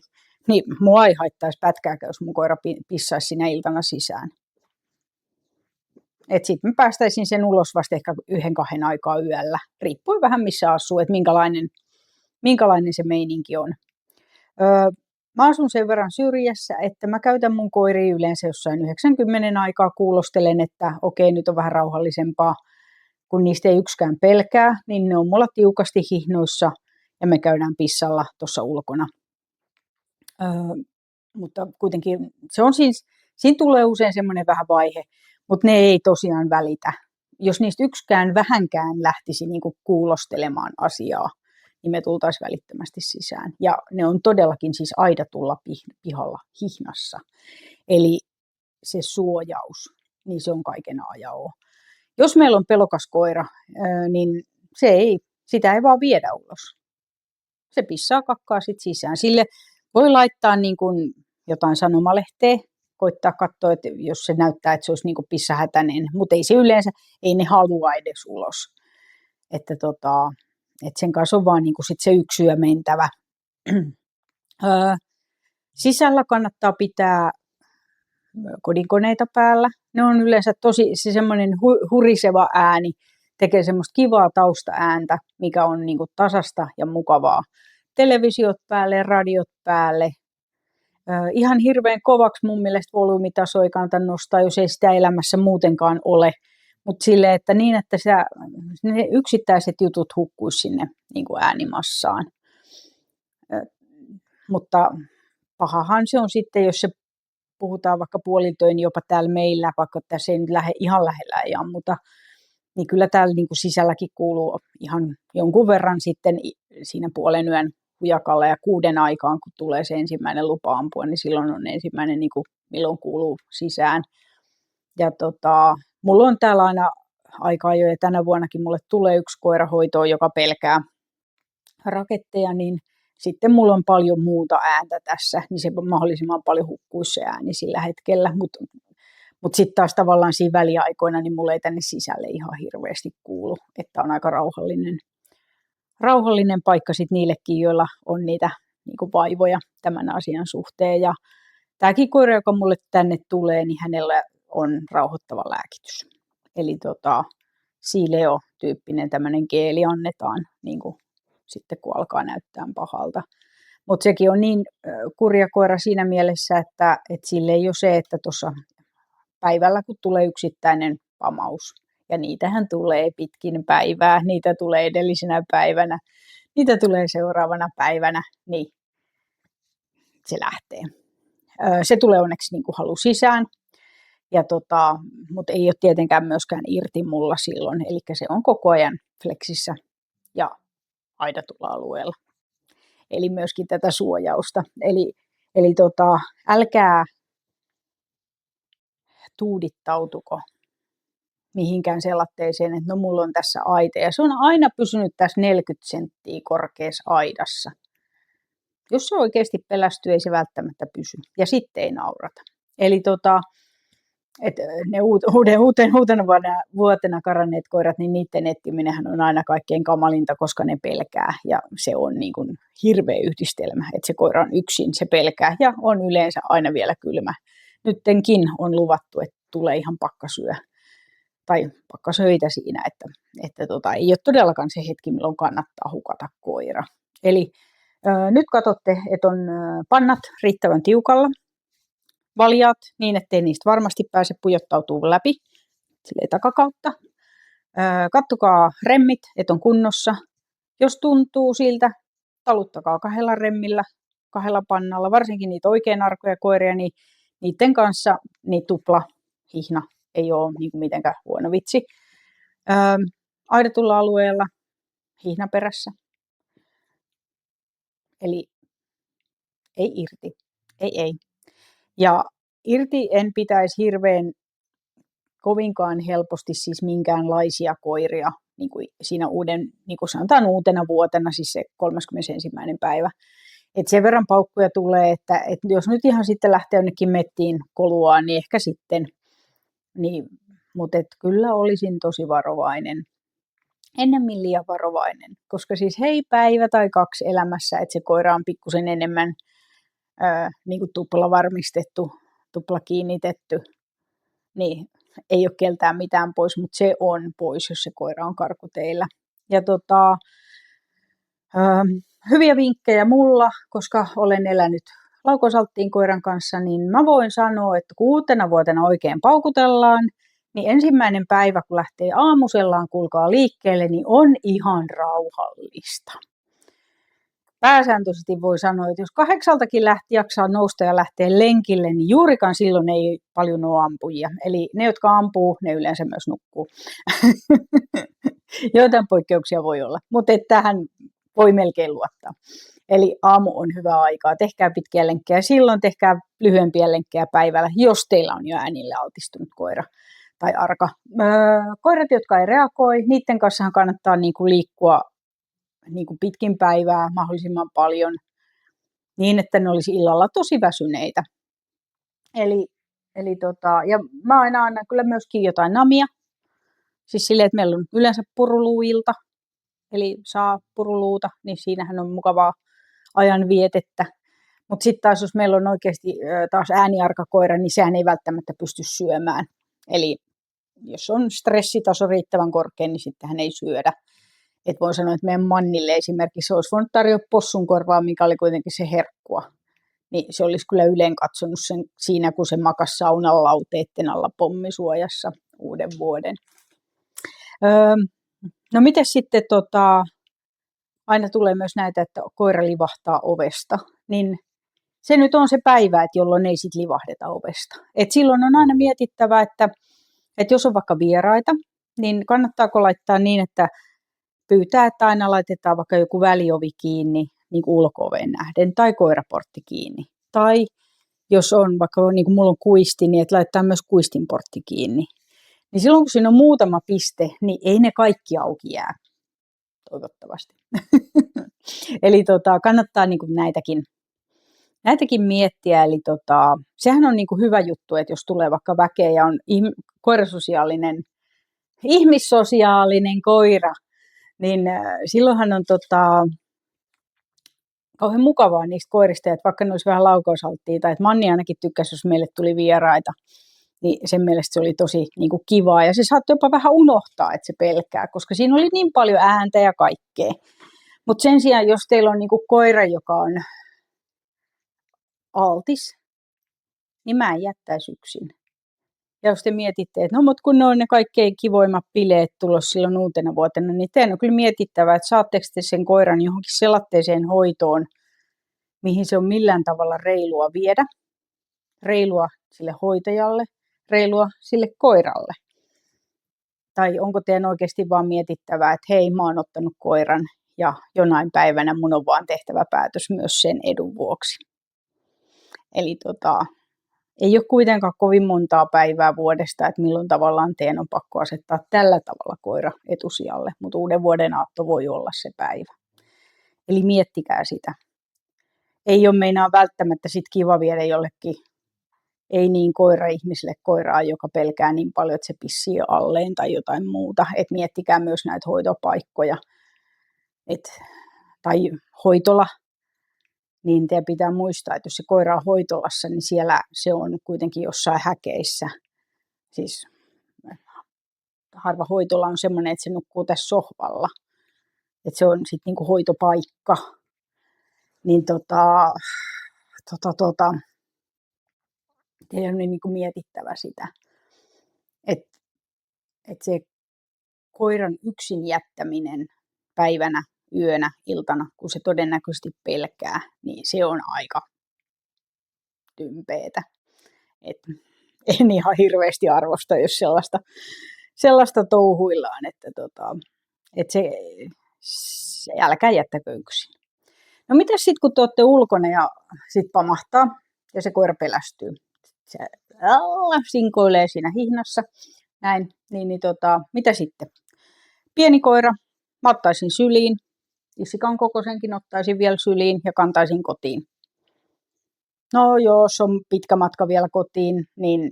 niin mua ei haittaisi pätkääkään, jos mun koira pissaisi sinä iltana sisään. Että sitten me päästäisiin sen ulos vasta ehkä 1-2 aikaa yöllä. Riippuen vähän missä asuu, että minkälainen se meininki on. Mä asun sen verran syrjässä, että mä käytän mun koiria yleensä jossain 90 aikaa, kuulostelen, että okei, nyt on vähän rauhallisempaa. Kun niistä ei yksikään pelkää, niin ne on mulla tiukasti hihnoissa ja me käydään pissalla tuossa ulkona. Mutta kuitenkin se on siinä tulee usein semmoinen vähän vaihe, mutta ne ei tosiaan välitä. Jos niistä yksikään vähänkään lähtisi niinku kuulostelemaan asiaa, niin me tultaisiin välittömästi sisään. Ja ne on todellakin siis aidatulla pihalla hihnassa. Eli se suojaus, niin se on kaiken A ja O. Jos meillä on pelokas koira, niin sitä ei vaan viedä ulos. Se pissaa kakkaa sit sisään. Sille voi laittaa niin kuin jotain sanomalehteä, koittaa katsoa, että jos se näyttää, että se olisi niin kuin pissahätäinen, mutta ei se yleensä, ei ne halua edes ulos. Että sen kanssa on vaan niin kuin sit se yksi yö mentävä. Sisällä kannattaa pitää kodinkoneita päällä. Ne on yleensä se semmoinen huriseva ääni, tekee semmoista kivaa taustaääntä, mikä on niin kuin tasasta ja mukavaa. Televisiot päälle, radiot päälle. Ihan hirveän kovaksi mun mielestä volyymitaso ei kannata nostaa, jos ei sitä elämässä muutenkaan ole. Mutta silleen, että niin, että ne yksittäiset jutut hukkuisi sinne niin kuin äänimassaan. Mutta pahahan se on sitten, jos se puhutaan vaikka puolitöin jopa täällä meillä, vaikka tässä ei nyt ihan lähellä ei ammuta, niin kyllä täällä niin kuin sisälläkin kuuluu ihan jonkun verran sitten siinä puolen yön hujakalla ja 6 aikaan, kun tulee se ensimmäinen lupa ampua, niin silloin on ensimmäinen, niin kuin, milloin kuuluu sisään. Ja mulla on täällä aina aikaa jo, ja tänä vuonnakin mulle tulee yksi koira hoitoon, joka pelkää raketteja, niin sitten mulla on paljon muuta ääntä tässä, niin se mahdollisimman paljon hukkuisi se ääni sillä hetkellä, mutta sitten taas tavallaan siinä väliaikoina, niin mulla ei tänne sisälle ihan hirveästi kuulu, että on aika rauhallinen paikka sitten niillekin, joilla on niitä niin kuin vaivoja tämän asian suhteen. Ja tämäkin koira, joka mulle tänne tulee, niin hänellä on rauhoittava lääkitys. Eli Sileo-tyyppinen tämmöinen geeli annetaan niin kuin sitten kun alkaa näyttää pahalta. Mutta sekin on niin kurja koira siinä mielessä, että sille ei ole se, että tuossa päivällä kun tulee yksittäinen pamaus, ja niitähän tulee pitkin päivää, niitä tulee edellisenä päivänä, niitä tulee seuraavana päivänä, niin se lähtee. Se tulee onneksi niin kuin halu sisään, mutta ei ole tietenkään myöskään irti mulla silloin, eli se on koko ajan fleksissä ja aidatulla alueella. Eli myöskin tätä suojausta. Eli älkää tuudittautuko mihinkään selatteeseen, että no mulla on tässä aita. Ja se on aina pysynyt tässä 40 senttiä korkeassa aidassa. Jos se oikeasti pelästyy, ei se välttämättä pysy. Ja sitten ei naurata. Eli ne uutena vuotena karanneet koirat, niin niiden etkiminenhän on aina kaikkein kamalinta, koska ne pelkää. Ja se on niin kuin hirveä yhdistelmä, että se koira on yksin, se pelkää ja on yleensä aina vielä kylmä. Nyttenkin on luvattu, että tulee ihan pakkasyö tai pakkasöitä siinä, että ei ole todellakaan se hetki, milloin kannattaa hukata koira. Eli nyt katsotte, että on pannat riittävän tiukalla, valjaat niin, ettei niistä varmasti pääse pujottautumaan läpi silleen takakautta. Kattokaa remmit, että on kunnossa. Jos tuntuu siltä, taluttakaa 2 remmillä, 2 pannalla, varsinkin niitä oikein arkoja koiria, niin niiden kanssa niin tupla hihna ei ole niin kuin mitenkään huono vitsi. Aidatulla alueella hihna perässä. Eli ei irti. Ei. Ja irti en pitäisi hirveän kovinkaan helposti siis minkäänlaisia koiria niin kuin siinä niin kuin sanotaan uutena vuotena, siis se 31. päivä. Et sen verran paukkuja tulee, että jos nyt ihan sitten lähtee jonnekin mettiin koluaan, niin ehkä sitten. Niin, mutta kyllä olisin tosi varovainen. Ennemmin liian varovainen, koska siis päivä tai 2 elämässä, että se koira on pikkusen enemmän niin kuin tupla varmistettu, tupla kiinnitetty, niin ei ole keltään mitään pois, mutta se on pois, jos se koira on karkuteillä. Ja hyviä vinkkejä mulla, koska olen elänyt laukosalttiin koiran kanssa, niin mä voin sanoa, että kun uutena vuotena oikein paukutellaan, niin ensimmäinen päivä, kun lähtee aamusellaan kuulkaa liikkeelle, niin on ihan rauhallista. Pääsääntöisesti voi sanoa, että jos 8 jaksaa nousta ja lähteä lenkille, niin juurikaan silloin ei paljon ole ampujia. Eli ne, jotka ampuu, ne yleensä myös nukkuu. Joitain poikkeuksia voi olla, mutta tähän voi melkein luottaa. Eli aamu on hyvä aikaa. Tehkää pitkiä lenkkejä silloin, tehkää lyhyempiä lenkkejä päivällä, jos teillä on jo äänille altistunut koira tai arka. Koirat, jotka ei reagoi, niiden kanssa kannattaa liikkua pitkin päivää mahdollisimman paljon niin, että ne olisi illalla tosi väsyneitä. Ja mä aina annan kyllä myöskin jotain namia. Siis silleen, että meillä on yleensä puruluuilta, eli saa puruluuta, niin siinähän on mukavaa ajanvietettä. Mutta sitten taas, jos meillä on oikeasti taas ääniarka koira, niin sehän ei välttämättä pysty syömään. Eli jos on stressitaso riittävän korkea, niin sitten hän ei syödä. Et voin sanoa, että meidän Mannille esimerkiksi olisi voinut tarjota possunkorvaa, mikä oli kuitenkin se herkkua. Niin se olisi kyllä ylen katsonut sen siinä, kun se makasi saunan lauteitten alla pommisuojassa uuden vuoden. No miten sitten aina tulee myös näitä, että koira livahtaa ovesta, niin se nyt on se päivä, että jolloin ei sit livahdeta ovesta. Et silloin on aina mietittävä, että jos on vaikka vieraita, niin kannattaako laittaa niin, että pyytää, että aina laitetaan vaikka joku väliovi kiinni niin kuin ulko-oveen nähden tai koiraportti kiinni. Tai jos on vaikka niin kuin mulla on kuisti, niin että laittaa myös kuistinportti kiinni. Niin silloin kun siinä on muutama piste, niin ei ne kaikki auki jää. Toivottavasti. Eli kannattaa niin kuin näitäkin miettiä. Eli sehän on niin kuin hyvä juttu, että jos tulee vaikka väkeä ja on koirasosiaalinen, ihmissosiaalinen koira, niin silloinhan on kauhean mukavaa niistä koirista, että vaikka ne olisi vähän laukausalttia, tai että Manni ainakin tykkäsi, jos meille tuli vieraita, niin sen mielestä se oli tosi niin kuin kivaa. Ja se saattoi jopa vähän unohtaa, että se pelkää, koska siinä oli niin paljon ääntä ja kaikkea. Mutta sen sijaan, jos teillä on niin kuin koira, joka on altis, niin mä en jättäisi yksin. Ja jos te mietitte, että no mut kun ne on ne kaikkein kivoimmat bileet tulossa silloin uutena vuotena, niin teidän on kyllä mietittävä, että saatteko te sen koiran johonkin selatteeseen hoitoon, mihin se on millään tavalla reilua viedä. Reilua sille hoitajalle, reilua sille koiralle. Tai onko teidän oikeasti vaan mietittävä, että hei, mä oon ottanut koiran ja jonain päivänä mun on vaan tehtävä päätös myös sen edun vuoksi. Eli ei ole kuitenkaan kovin montaa päivää vuodesta, että milloin tavallaan teidän on pakko asettaa tällä tavalla koira etusijalle, mutta uuden vuoden aatto voi olla se päivä. Eli miettikää sitä. Ei ole meinaa välttämättä sit kiva viedä jollekin ei niin koira-ihmiselle koiraa, joka pelkää niin paljon, että se pissii alleen tai jotain muuta. Et miettikää myös näitä hoitopaikkoja tai hoitola. Niin teidän pitää muistaa, että jos se koira on hoitolassa, niin siellä se on kuitenkin jossain häkeissä. Siis harva hoitola on semmoinen, että se nukkuu tässä sohvalla. Että se on sitten niinku hoitopaikka. Niin teidän on niinku mietittävä sitä, että se koiran yksin jättäminen päivänä, yönä, iltana, kun se todennäköisesti pelkää, niin se on aika tympeetä. En ihan hirveästi arvosta, jos sellaista touhuillaan, että se älkää jättäkö yksin. No mitäs sitten, kun te olette ulkona ja sit pamahtaa ja se koira pelästyy? Se sinkoilee siinä hihnassa, näin, mitä sitten? Pieni koira, mä ottaisin syliin, tissikan kokoisenkin ottaisin vielä syliin ja kantaisin kotiin. No jos on pitkä matka vielä kotiin, niin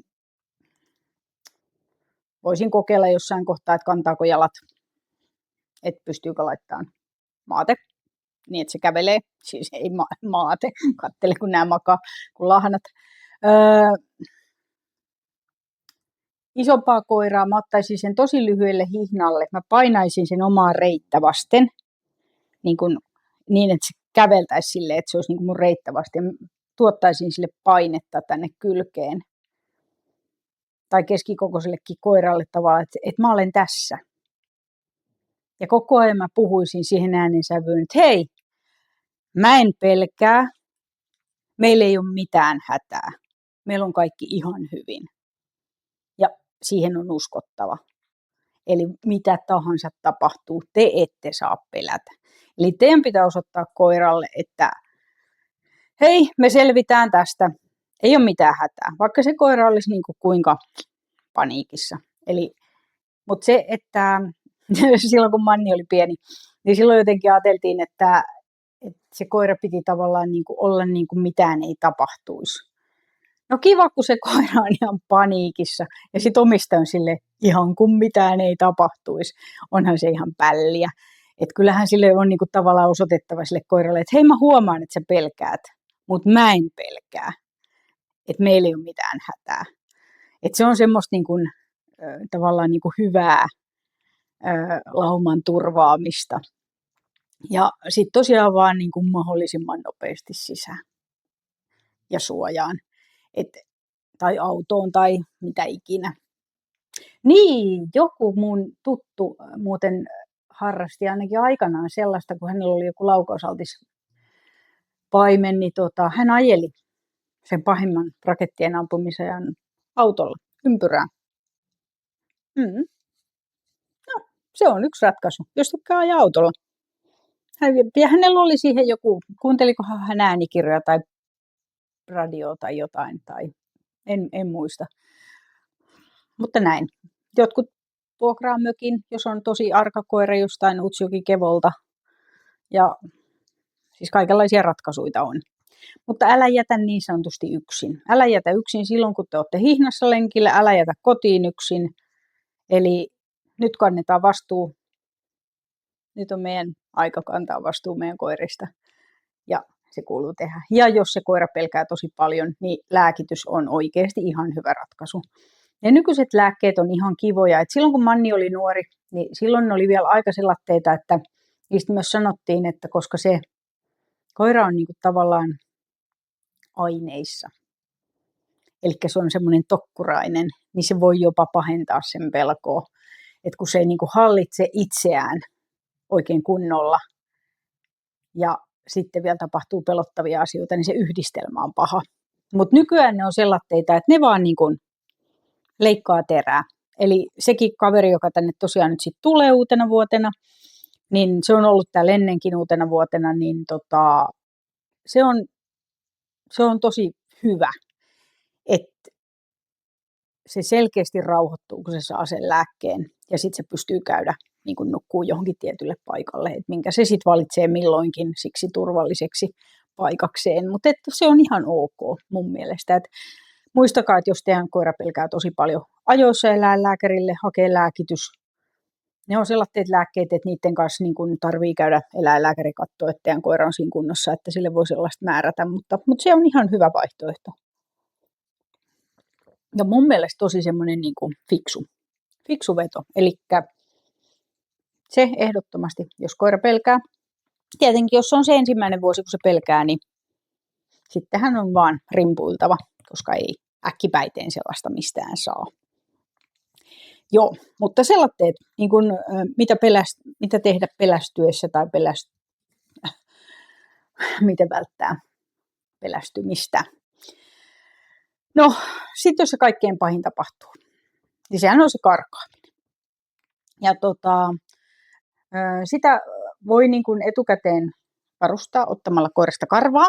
voisin kokeilla jossain kohtaa, että kantaako jalat, että pystyykö laittamaan maate, niin että se kävelee, siis ei maate, kattele kun nämä makaa, kun lahnat. Isompaa koiraa mä ottaisin sen tosi lyhyelle hihnalle, mä painaisin sen omaa reittä vasten, niin että se käveltäisi silleen, että se olisi niin kuin mun reittä vasten. Tuottaisin sille painetta tänne kylkeen. Tai keskikokoisellekin koiralle tavallaan, että mä olen tässä. Ja koko ajan mä puhuisin siihen äänensävyyn, että hei, mä en pelkää, meillä ei ole mitään hätää, meillä on kaikki ihan hyvin. Ja siihen on uskottava. Eli mitä tahansa tapahtuu, te ette saa pelätä. Eli teidän pitää osoittaa koiralle, että hei, me selvitään tästä, ei ole mitään hätää, vaikka se koira olisi niin kuin kuinka paniikissa. Mutta se, että silloin kun Manni oli pieni, niin silloin jotenkin ajateltiin, että se koira piti tavallaan niin kuin olla niin kuin mitään ei tapahtuisi. No kiva, kun se koira on ihan paniikissa ja sitten omistaja on sille ihan kuin mitään ei tapahtuisi. Onhan se ihan pälliä. Että kyllähän sille on niin kuin tavallaan osoitettava sille koiralle, että hei mä huomaan, että sä pelkäät, mutta mä en pelkää. Että meillä ei ole mitään hätää. Että se on semmoista niin kuin, tavallaan niin kuin hyvää lauman turvaamista. Ja sitten tosiaan vaan niin kuin mahdollisimman nopeasti sisään ja suojaan. Tai autoon tai mitä ikinä. Niin, joku mun tuttu muuten harrasti ainakin aikanaan sellaista, kun hänellä oli joku laukausaltis paimen, niin hän ajeli sen pahimman rakettien ampumisajan autolla ympyrää. No, se on yksi ratkaisu, jos tykkää ajaa autolla. Ja hänellä oli siihen joku, kuuntelikohan hän äänikirjoja tai radioa tai jotain, tai en muista. Mutta näin. Jotkut vuokraa mökin, jos on tosi arka koira jostain Utsjoki-Kevolta. Ja siis kaikenlaisia ratkaisuja on. Mutta älä jätä niin sanotusti yksin. Älä jätä yksin silloin, kun te olette hihnassa lenkillä. Älä jätä kotiin yksin. Eli nyt kannetaan vastuu. Nyt on meidän aika kantaa vastuu meidän koirista. Ja se kuuluu tehdä. Ja jos se koira pelkää tosi paljon, niin lääkitys on oikeasti ihan hyvä ratkaisu. Ja nykyiset lääkkeet on ihan kivoja. Et silloin kun Manni oli nuori, niin silloin oli vielä aika sellaisia, että niistä myös sanottiin, että koska se koira on niinku tavallaan aineissa, eli se on semmoinen tokkurainen, niin se voi jopa pahentaa sen pelkoa. Että kun se ei niinku hallitse itseään oikein kunnolla ja sitten vielä tapahtuu pelottavia asioita, niin se yhdistelmä on paha. Mutta nykyään ne on sellaisia, että ne vaan niinku leikkaa terää. Eli sekin kaveri, joka tänne tosiaan nyt sitten tulee uutena vuotena, niin se on ollut täällä ennenkin uutena vuotena, niin se on tosi hyvä. että se selkeästi rauhoittuu, kun se saa sen lääkkeen ja sitten se pystyy käydä niin kuin nukkuu johonkin tietylle paikalle, että minkä se sitten valitsee milloinkin siksi turvalliseksi paikakseen, mutta että se on ihan ok mun mielestä. Et muistakaa, että jos teidän koira pelkää tosi paljon ajoissa eläinlääkärille, hakee lääkitys, ne on sellaiset lääkkeet, että niiden kanssa niin kun tarvii käydä eläinlääkäri katsoa, että teidän koira on siinä kunnossa, että sille voi sellaista määrätä, mutta se on ihan hyvä vaihtoehto. Ja mun mielestä tosi semmoinen niin kuin fiksu veto. Eli se ehdottomasti, jos koira pelkää. Tietenkin, jos on se ensimmäinen vuosi, kun se pelkää, niin sittenhän on vaan rimpuiltava, koska ei äkkipäiteen sellaista mistään saa. Joo, mutta sellaiset, niin kuin, mitä tehdä pelästyessä tai miten välttää pelästymistä. No, sitten jos se kaikkein pahin tapahtuu, niin sehän on se karkaaminen. Ja sitä voi niin kuin etukäteen varustaa ottamalla koirasta karvaa.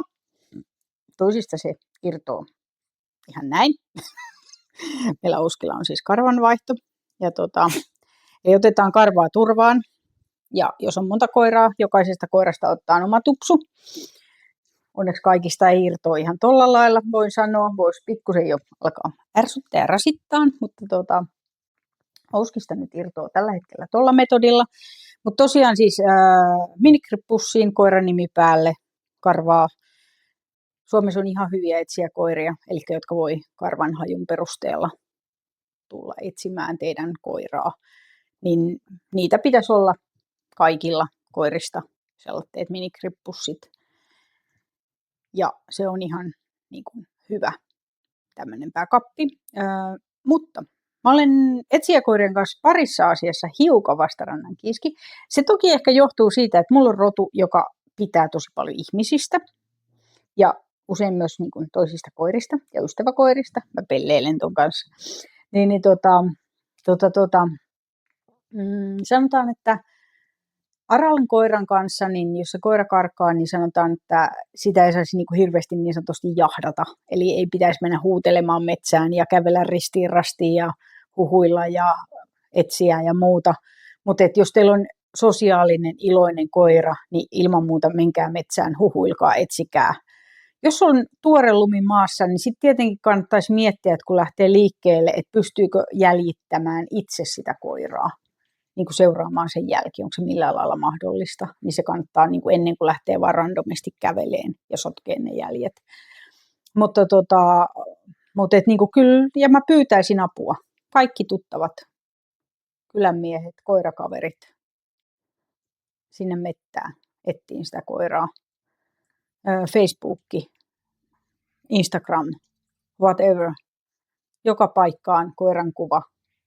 Toisista se irtoaa ihan näin. Meillä Ouskilla on siis karvanvaihto. Ja otetaan karvaa turvaan. Ja jos on monta koiraa, jokaisesta koirasta ottaa oma tupsu. Onneksi kaikista ei irtoa ihan tolla lailla, voin sanoa. Voisi pikkusen jo alkaa ärsyttää ja rasittaa, mutta Ouskista nyt irtoaa tällä hetkellä tolla metodilla. Mutta tosiaan siis minigrippussiin koiran nimi päälle karvaa. Suomessa on ihan hyviä etsiä koiria, eli jotka voi karvan hajun perusteella tulla etsimään teidän koiraa. Niin niitä pitäisi olla kaikilla koirista sellaiset minigrippussit. Ja se on ihan niin kuin hyvä tämmöinen pääkappi. Mutta mä olen etsijäkoirien kanssa parissa asiassa hiukan vastarannan kiiski. Se toki ehkä johtuu siitä, että mulla on rotu, joka pitää tosi paljon ihmisistä. Ja usein myös niin kuin toisista koirista ja ystäväkoirista. Mä pelleilen ton kanssa. Sanotaan, että Aralan koiran kanssa, niin jos se koira karkaa, niin sanotaan, että sitä ei saisi niin kuin hirveästi niin sanotusti jahdata. Eli ei pitäisi mennä huutelemaan metsään ja kävellä ristiin rastiin ja huhuilla ja etsiä ja muuta. Mutta jos teillä on sosiaalinen, iloinen koira, niin ilman muuta menkää metsään, huhuilkaa, etsikää. Jos on tuore lumi maassa, niin sitten tietenkin kannattaisi miettiä, että kun lähtee liikkeelle, että pystyykö jäljittämään itse sitä koiraa, niin kuin seuraamaan sen jälki, onko se millään lailla mahdollista, niin se kannattaa niin kuin ennen kuin lähtee vaan randomisti käveleen ja sotkee ne jäljet. Mutta niin kuin kyllä, ja mä pyytäisin apua. Kaikki tuttavat, kylänmiehet, koirakaverit sinne mettään, etsiin sitä koiraa. Facebook, Instagram, whatever, joka paikkaan koiran kuva.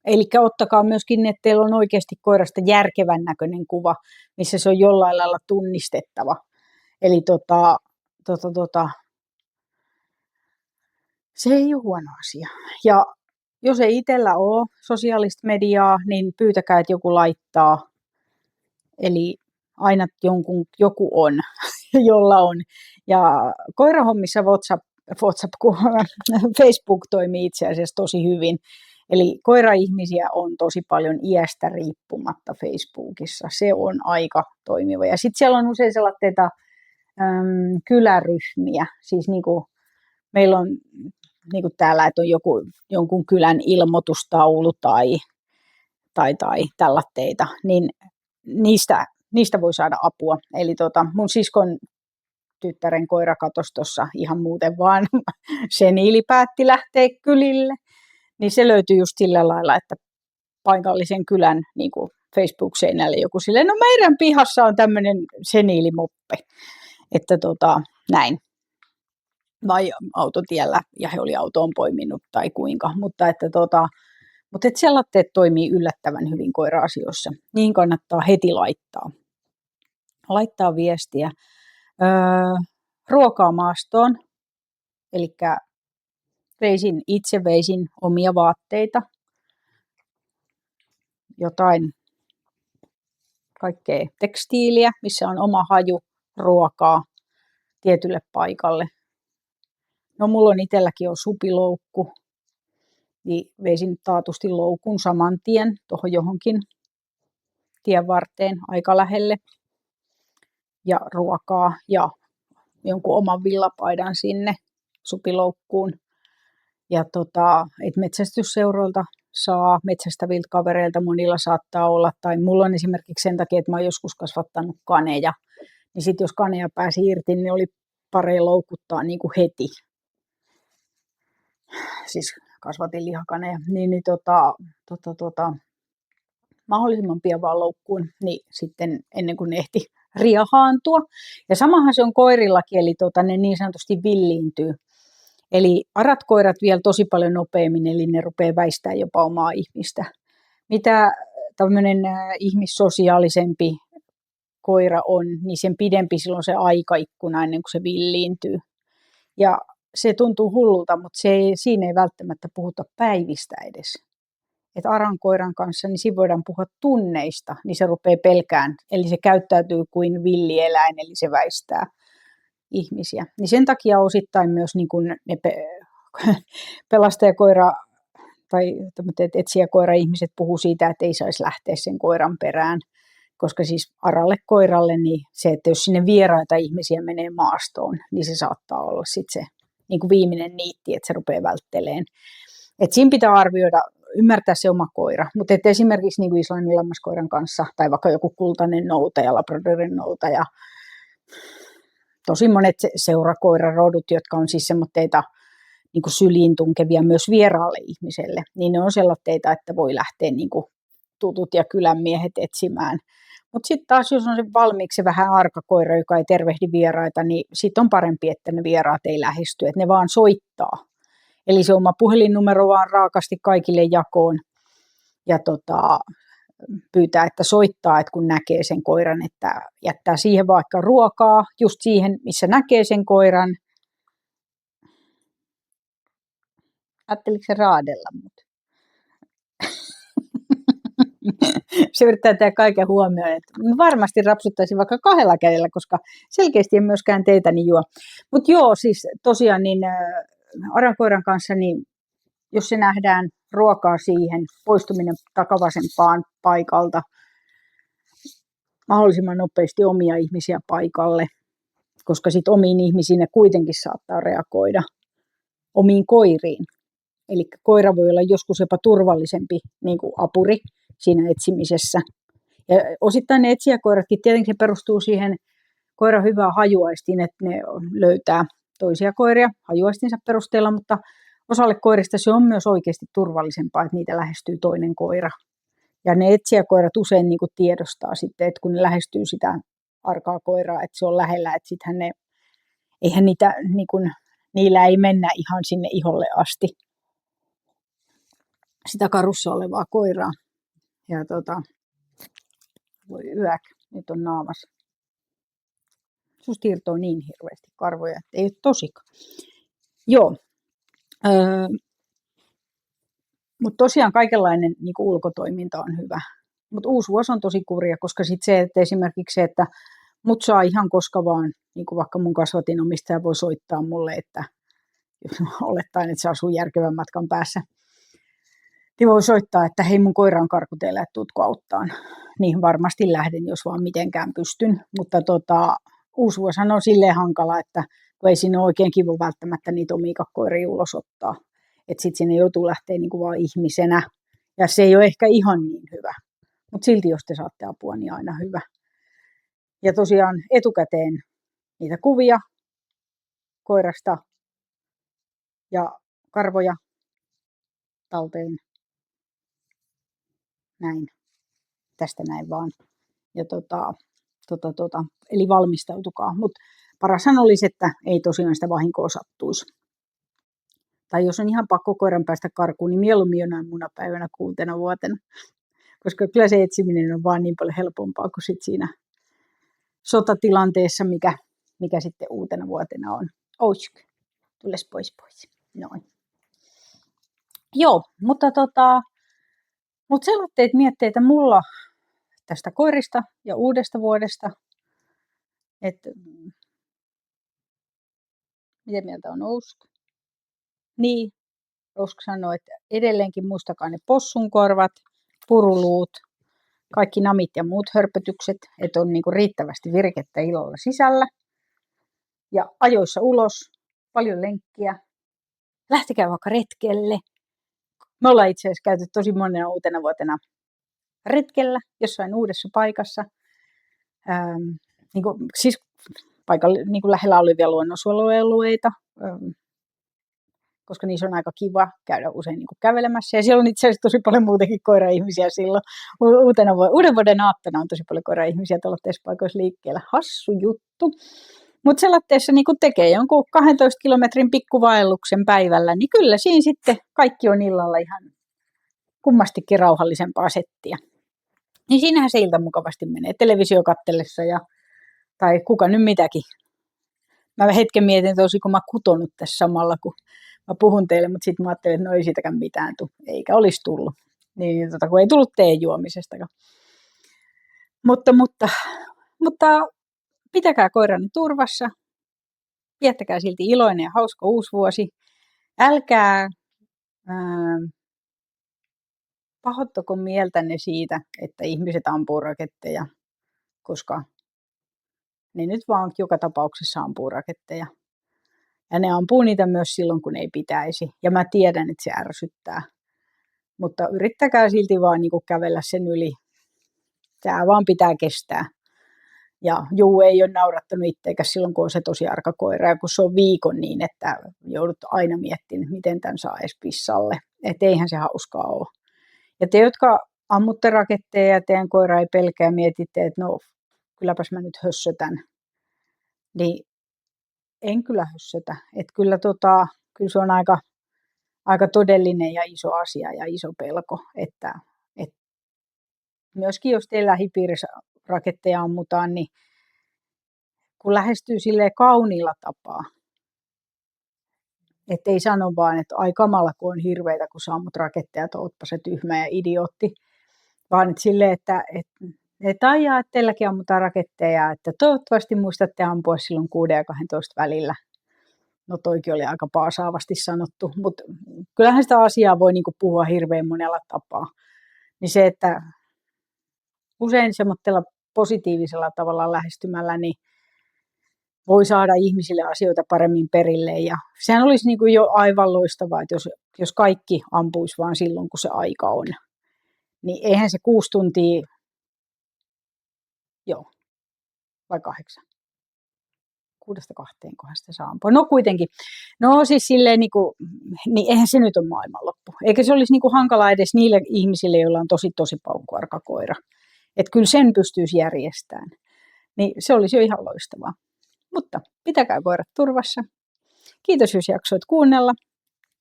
Eli ottakaa myöskin, että teillä on oikeasti koirasta järkevän näköinen kuva, missä se on jollain lailla tunnistettava. Eli se ei ole huono asia. Ja jos ei itsellä ole sosiaalista mediaa, niin pyytäkää, että joku laittaa. Eli aina joku on, jolla on. Ja koirahommissa Facebook toimii itse asiassa tosi hyvin. Eli koira-ihmisiä on tosi paljon iästä riippumatta Facebookissa. Se on aika toimiva. Ja sitten siellä on usein sellaisia kyläryhmiä. Siis niinku, meillä on niinku täällä, että on jonkun kylän ilmoitustaulu tai tällaitteita, niin niistä voi saada apua. Eli mun siskon tyttären koira katosi tuossa ihan muuten vaan. Seniili päätti lähteä kylille. Niin se löytyy just sillä lailla, että paikallisen kylän niin kuin Facebook-seinälle joku silleen, no meidän pihassa on tämmöinen seniilimoppe, että näin. Vai autotiellä ja he oli autoon poiminut tai kuinka, mutta että sellaiset toimii yllättävän hyvin koira-asioissa. Niin kannattaa heti laittaa viestiä. Ruokaa maastoon, eli itse veisin omia vaatteita, jotain kaikkea tekstiiliä, missä on oma haju, ruokaa tietylle paikalle. No mulla on itselläkin on supiloukku, niin veisin taatusti loukun saman tien tuohon johonkin tien varteen aika lähelle ja ruokaa ja jonkun oman villapaidan sinne supiloukkuun. Ja et metsästysseuroilta saa, metsästäviltä kavereilta monilla saattaa olla, tai mulla on esimerkiksi sen takia, että mä oon joskus kasvattanut kaneja, niin sitten jos kaneja pääsi irti, niin oli parempi loukuttaa niin kuin heti. Siis kasvatin lihakaneja, mahdollisimman pian vaan loukkuun, niin sitten ennen kuin ne ehti riehaantua. Ja samahan se on koirillakin, eli ne niin sanotusti villiintyy. Eli arat koirat vielä tosi paljon nopeammin, eli ne rupeaa väistämään jopa omaa ihmistä. Mitä tämmöinen ihmissosiaalisempi koira on, niin sen pidempi silloin se aikaikkuna ennen kuin se villiintyy. Ja se tuntuu hullulta, mutta siinä ei välttämättä puhuta päivistä edes. Että aran koiran kanssa, niin siinä voidaan puhua tunneista, niin se rupeaa pelkään. Eli se käyttäytyy kuin villieläin, eli se väistää ihmisiä. Niin sen takia osittain myös niin kun ne pelastajakoira tai etsijäkoira-ihmiset puhuu siitä, että ei saisi lähteä sen koiran perään. Koska siis aralle koiralle, niin se, että jos sinne vieraita ihmisiä menee maastoon, niin se saattaa olla sitten se niin kuin viimeinen niitti, että se rupeaa vältteleen. Et siinä pitää arvioida, ymmärtää se oma koira. Mutta esimerkiksi niin kuin islannin lammaskoiran kanssa, tai vaikka joku kultainen noutaja, labradorin noutaja, tosi monet seurakoirarodut, jotka on siis semmoitteita niin kuin syliin tunkevia myös vieraalle ihmiselle, niin ne on sellaisia, että voi lähteä niin kuin tutut ja kylänmiehet etsimään. Mutta sitten taas, jos on se valmiiksi se vähän arka koira, joka ei tervehdi vieraita, niin sitten on parempi, että ne vieraat ei lähesty, että ne vaan soittaa. Eli se oma puhelinnumero vaan raakasti kaikille jakoon ja pyytää, että soittaa, että kun näkee sen koiran, että jättää siihen vaikka ruokaa, just siihen, missä näkee sen koiran. Ajatteliko se raadella mut? Se yrittää tehdä kaiken huomioon, että varmasti rapsuttaisin vaikka 2 kädellä, koska selkeästi en myöskään teitäni juo. Mutta joo, siis tosiaan niin arankoiran kanssa, niin jos se nähdään ruokaa siihen, poistuminen takavasempaan paikalta, mahdollisimman nopeasti omia ihmisiä paikalle, koska sitten omiin ihmisiin ne kuitenkin saattaa reagoida omiin koiriin. Eli koira voi olla joskus jopa turvallisempi niin kuin apuri siinä etsimisessä. Ja osittain ne etsijäkoiratkin, tietenkin se perustuu siihen koiran hyvään hajuaistiin, että ne löytää toisia koiria hajuaistinsa perusteella, mutta osalle koirista se on myös oikeasti turvallisempaa, että niitä lähestyy toinen koira. Ja ne etsijäkoirat usein niin kuin tiedostaa sitten, että kun ne lähestyy sitä arkaa koiraa, että se on lähellä, että sittenhän eihän niitä, niin kuin, niillä ei mennä ihan sinne iholle asti sitä karussa olevaa koiraa. Ja voi yök, nyt on naamas. Susta irtoo niin hirveästi karvoja, että ei ole tosikaan. Joo. Mutta tosiaan kaikenlainen niin kuin ulkotoiminta on hyvä. Mutta uusi vuosi on tosi kurja, koska sitten se, että esimerkiksi se, että mut saa ihan koska vaan, niin kuin vaikka mun kasvatinomistaja voi soittaa mulle, että olettaen, että se asuu järkevän matkan päässä, niin voi soittaa, että hei mun koira on karkuteilla, että tuutko auttaan. Niin varmasti lähden, jos vaan mitenkään pystyn. Mutta uusi vuosihan on silleen hankala, että kun ei siinä ole oikein kiva välttämättä niitä omia koiria ulos ottaa. Että sitten sinne joutuu lähteä niinku vaan ihmisenä. Ja se ei ole ehkä ihan niin hyvä. Mutta silti, jos te saatte apua, niin aina hyvä. Ja tosiaan etukäteen niitä kuvia koirasta ja karvoja talteen. Näin. Tästä näin vaan. Ja eli valmistautukaa. Mutta parashan olisi, että ei tosiaan sitä vahinkoa sattuisi. Tai jos on ihan pakko koiran päästä karkuun, niin mieluummin jonain munapäivänä 6 vuotena. Koska kyllä se etsiminen on vaan niin paljon helpompaa kuin sit siinä sotatilanteessa, mikä sitten uutena vuotena on. Ousk, tules pois. Noin. Joo, mutta sellaiset mietteitä mulla tästä koirista ja uudesta vuodesta. Että miten mieltä on Ousk? Niin, voisiko sanoa, että edelleenkin muistakaa ne possunkorvat, puruluut, kaikki namit ja muut hörpötykset, että on niinku riittävästi virkettä illalla sisällä. Ja ajoissa ulos, paljon lenkkiä. Lähtekää vaikka retkelle. Me ollaan itse asiassa käyty tosi monena uutena vuotena retkellä jossain uudessa paikassa. Siis paikalla niin lähellä olevia luonnonsuojelualueita, koska niissä on aika kiva käydä usein niin kävelemässä. Ja siellä on itse asiassa tosi paljon muutenkin koira-ihmisiä silloin. Uuden vuoden aattona on tosi paljon koira-ihmisiä tuolla paikoissa liikkeellä. Hassu juttu. Mutta selatteessa niin tekee jonkun 12 kilometrin pikkuvaelluksen päivällä, niin kyllä siinä sitten kaikki on illalla ihan kummastikin rauhallisempaa settiä. Niin siinähän se ilta mukavasti menee televisio kattellessa tai kuka nyt mitäkin. Mä hetken mietin, että olisiko mä kutonut tässä samalla, kun mä puhun teille, mutta sitten mä ajattelin, että no ei siitäkään mitään tule, eikä olisi tullut. Niin, kun ei tullut teen juomisestakaan. Mutta pitäkää koiranne turvassa, viettäkää silti iloinen ja hauska uusi vuosi. Älkää pahoittako mieltänne siitä, että ihmiset ampuu raketteja, koska ne nyt vaan joka tapauksessa ampuu raketteja. Ja ne ampuu niitä myös silloin, kun ei pitäisi. Ja mä tiedän, että se ärsyttää. Mutta yrittäkää silti vaan niin kuin kävellä sen yli. Tämä vaan pitää kestää. Ja juu, ei ole naurattanut itseäkäs silloin, kun on se tosi arka koira. Ja kun se on viikon niin, että joudut aina miettimään, miten tämän saa edes pissalle. Että eihän se hauskaa ole. Ja te, jotka ammutte raketteja ja teidän koira ei pelkää, mietitte, että no, kylläpäs mä nyt hössötän. Niin en kyllä hössötä. Että kyllä se on aika todellinen ja iso asia ja iso pelko. Että myöskin jos teillä lähipiirissä raketteja ammutaan, niin kun lähestyy silleen kauniilla tapaa, että ei sano vaan, että ai kamala, kun on hirveitä, kun sä ammut raketteja, että ootpa se tyhmä ja idiootti. Vaan että silleen, että aijaa, että teilläkin ammutaan raketteja, että toivottavasti muistatte ampua silloin 6 ja 12 välillä. No toikin oli aika paasaavasti sanottu, mutta kyllähän sitä asiaa voi niinku puhua hirveän monella tapaa. Niin se, että usein semmoisella positiivisella tavalla lähestymällä, niin voi saada ihmisille asioita paremmin perille. Ja sehän olisi niinku jo aivan loistavaa, että jos kaikki ampuisi vaan silloin, kun se aika on. Niin eihän se 6 tuntia, vai 8. 6-2, kohan sitä saa ampua. No kuitenkin. No siis silleen, niin eihän se nyt ole maailmanloppu. Eikä se olisi hankalaa edes niille ihmisille, joilla on tosi paukkuarka koira. Että kyllä sen pystyisi järjestämään. Niin se olisi jo ihan loistavaa. Mutta pitäkää koirat turvassa. Kiitos, jos jaksoit kuunnella.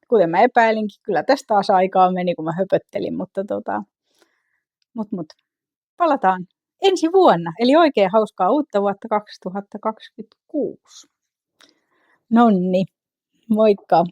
Kuten mä epäilinkin, kyllä tästä taas aikaa meni, kun mä höpöttelin. Mutta palataan ensi vuonna. Eli oikein hauskaa uutta vuotta 2026. Nonni, moikka!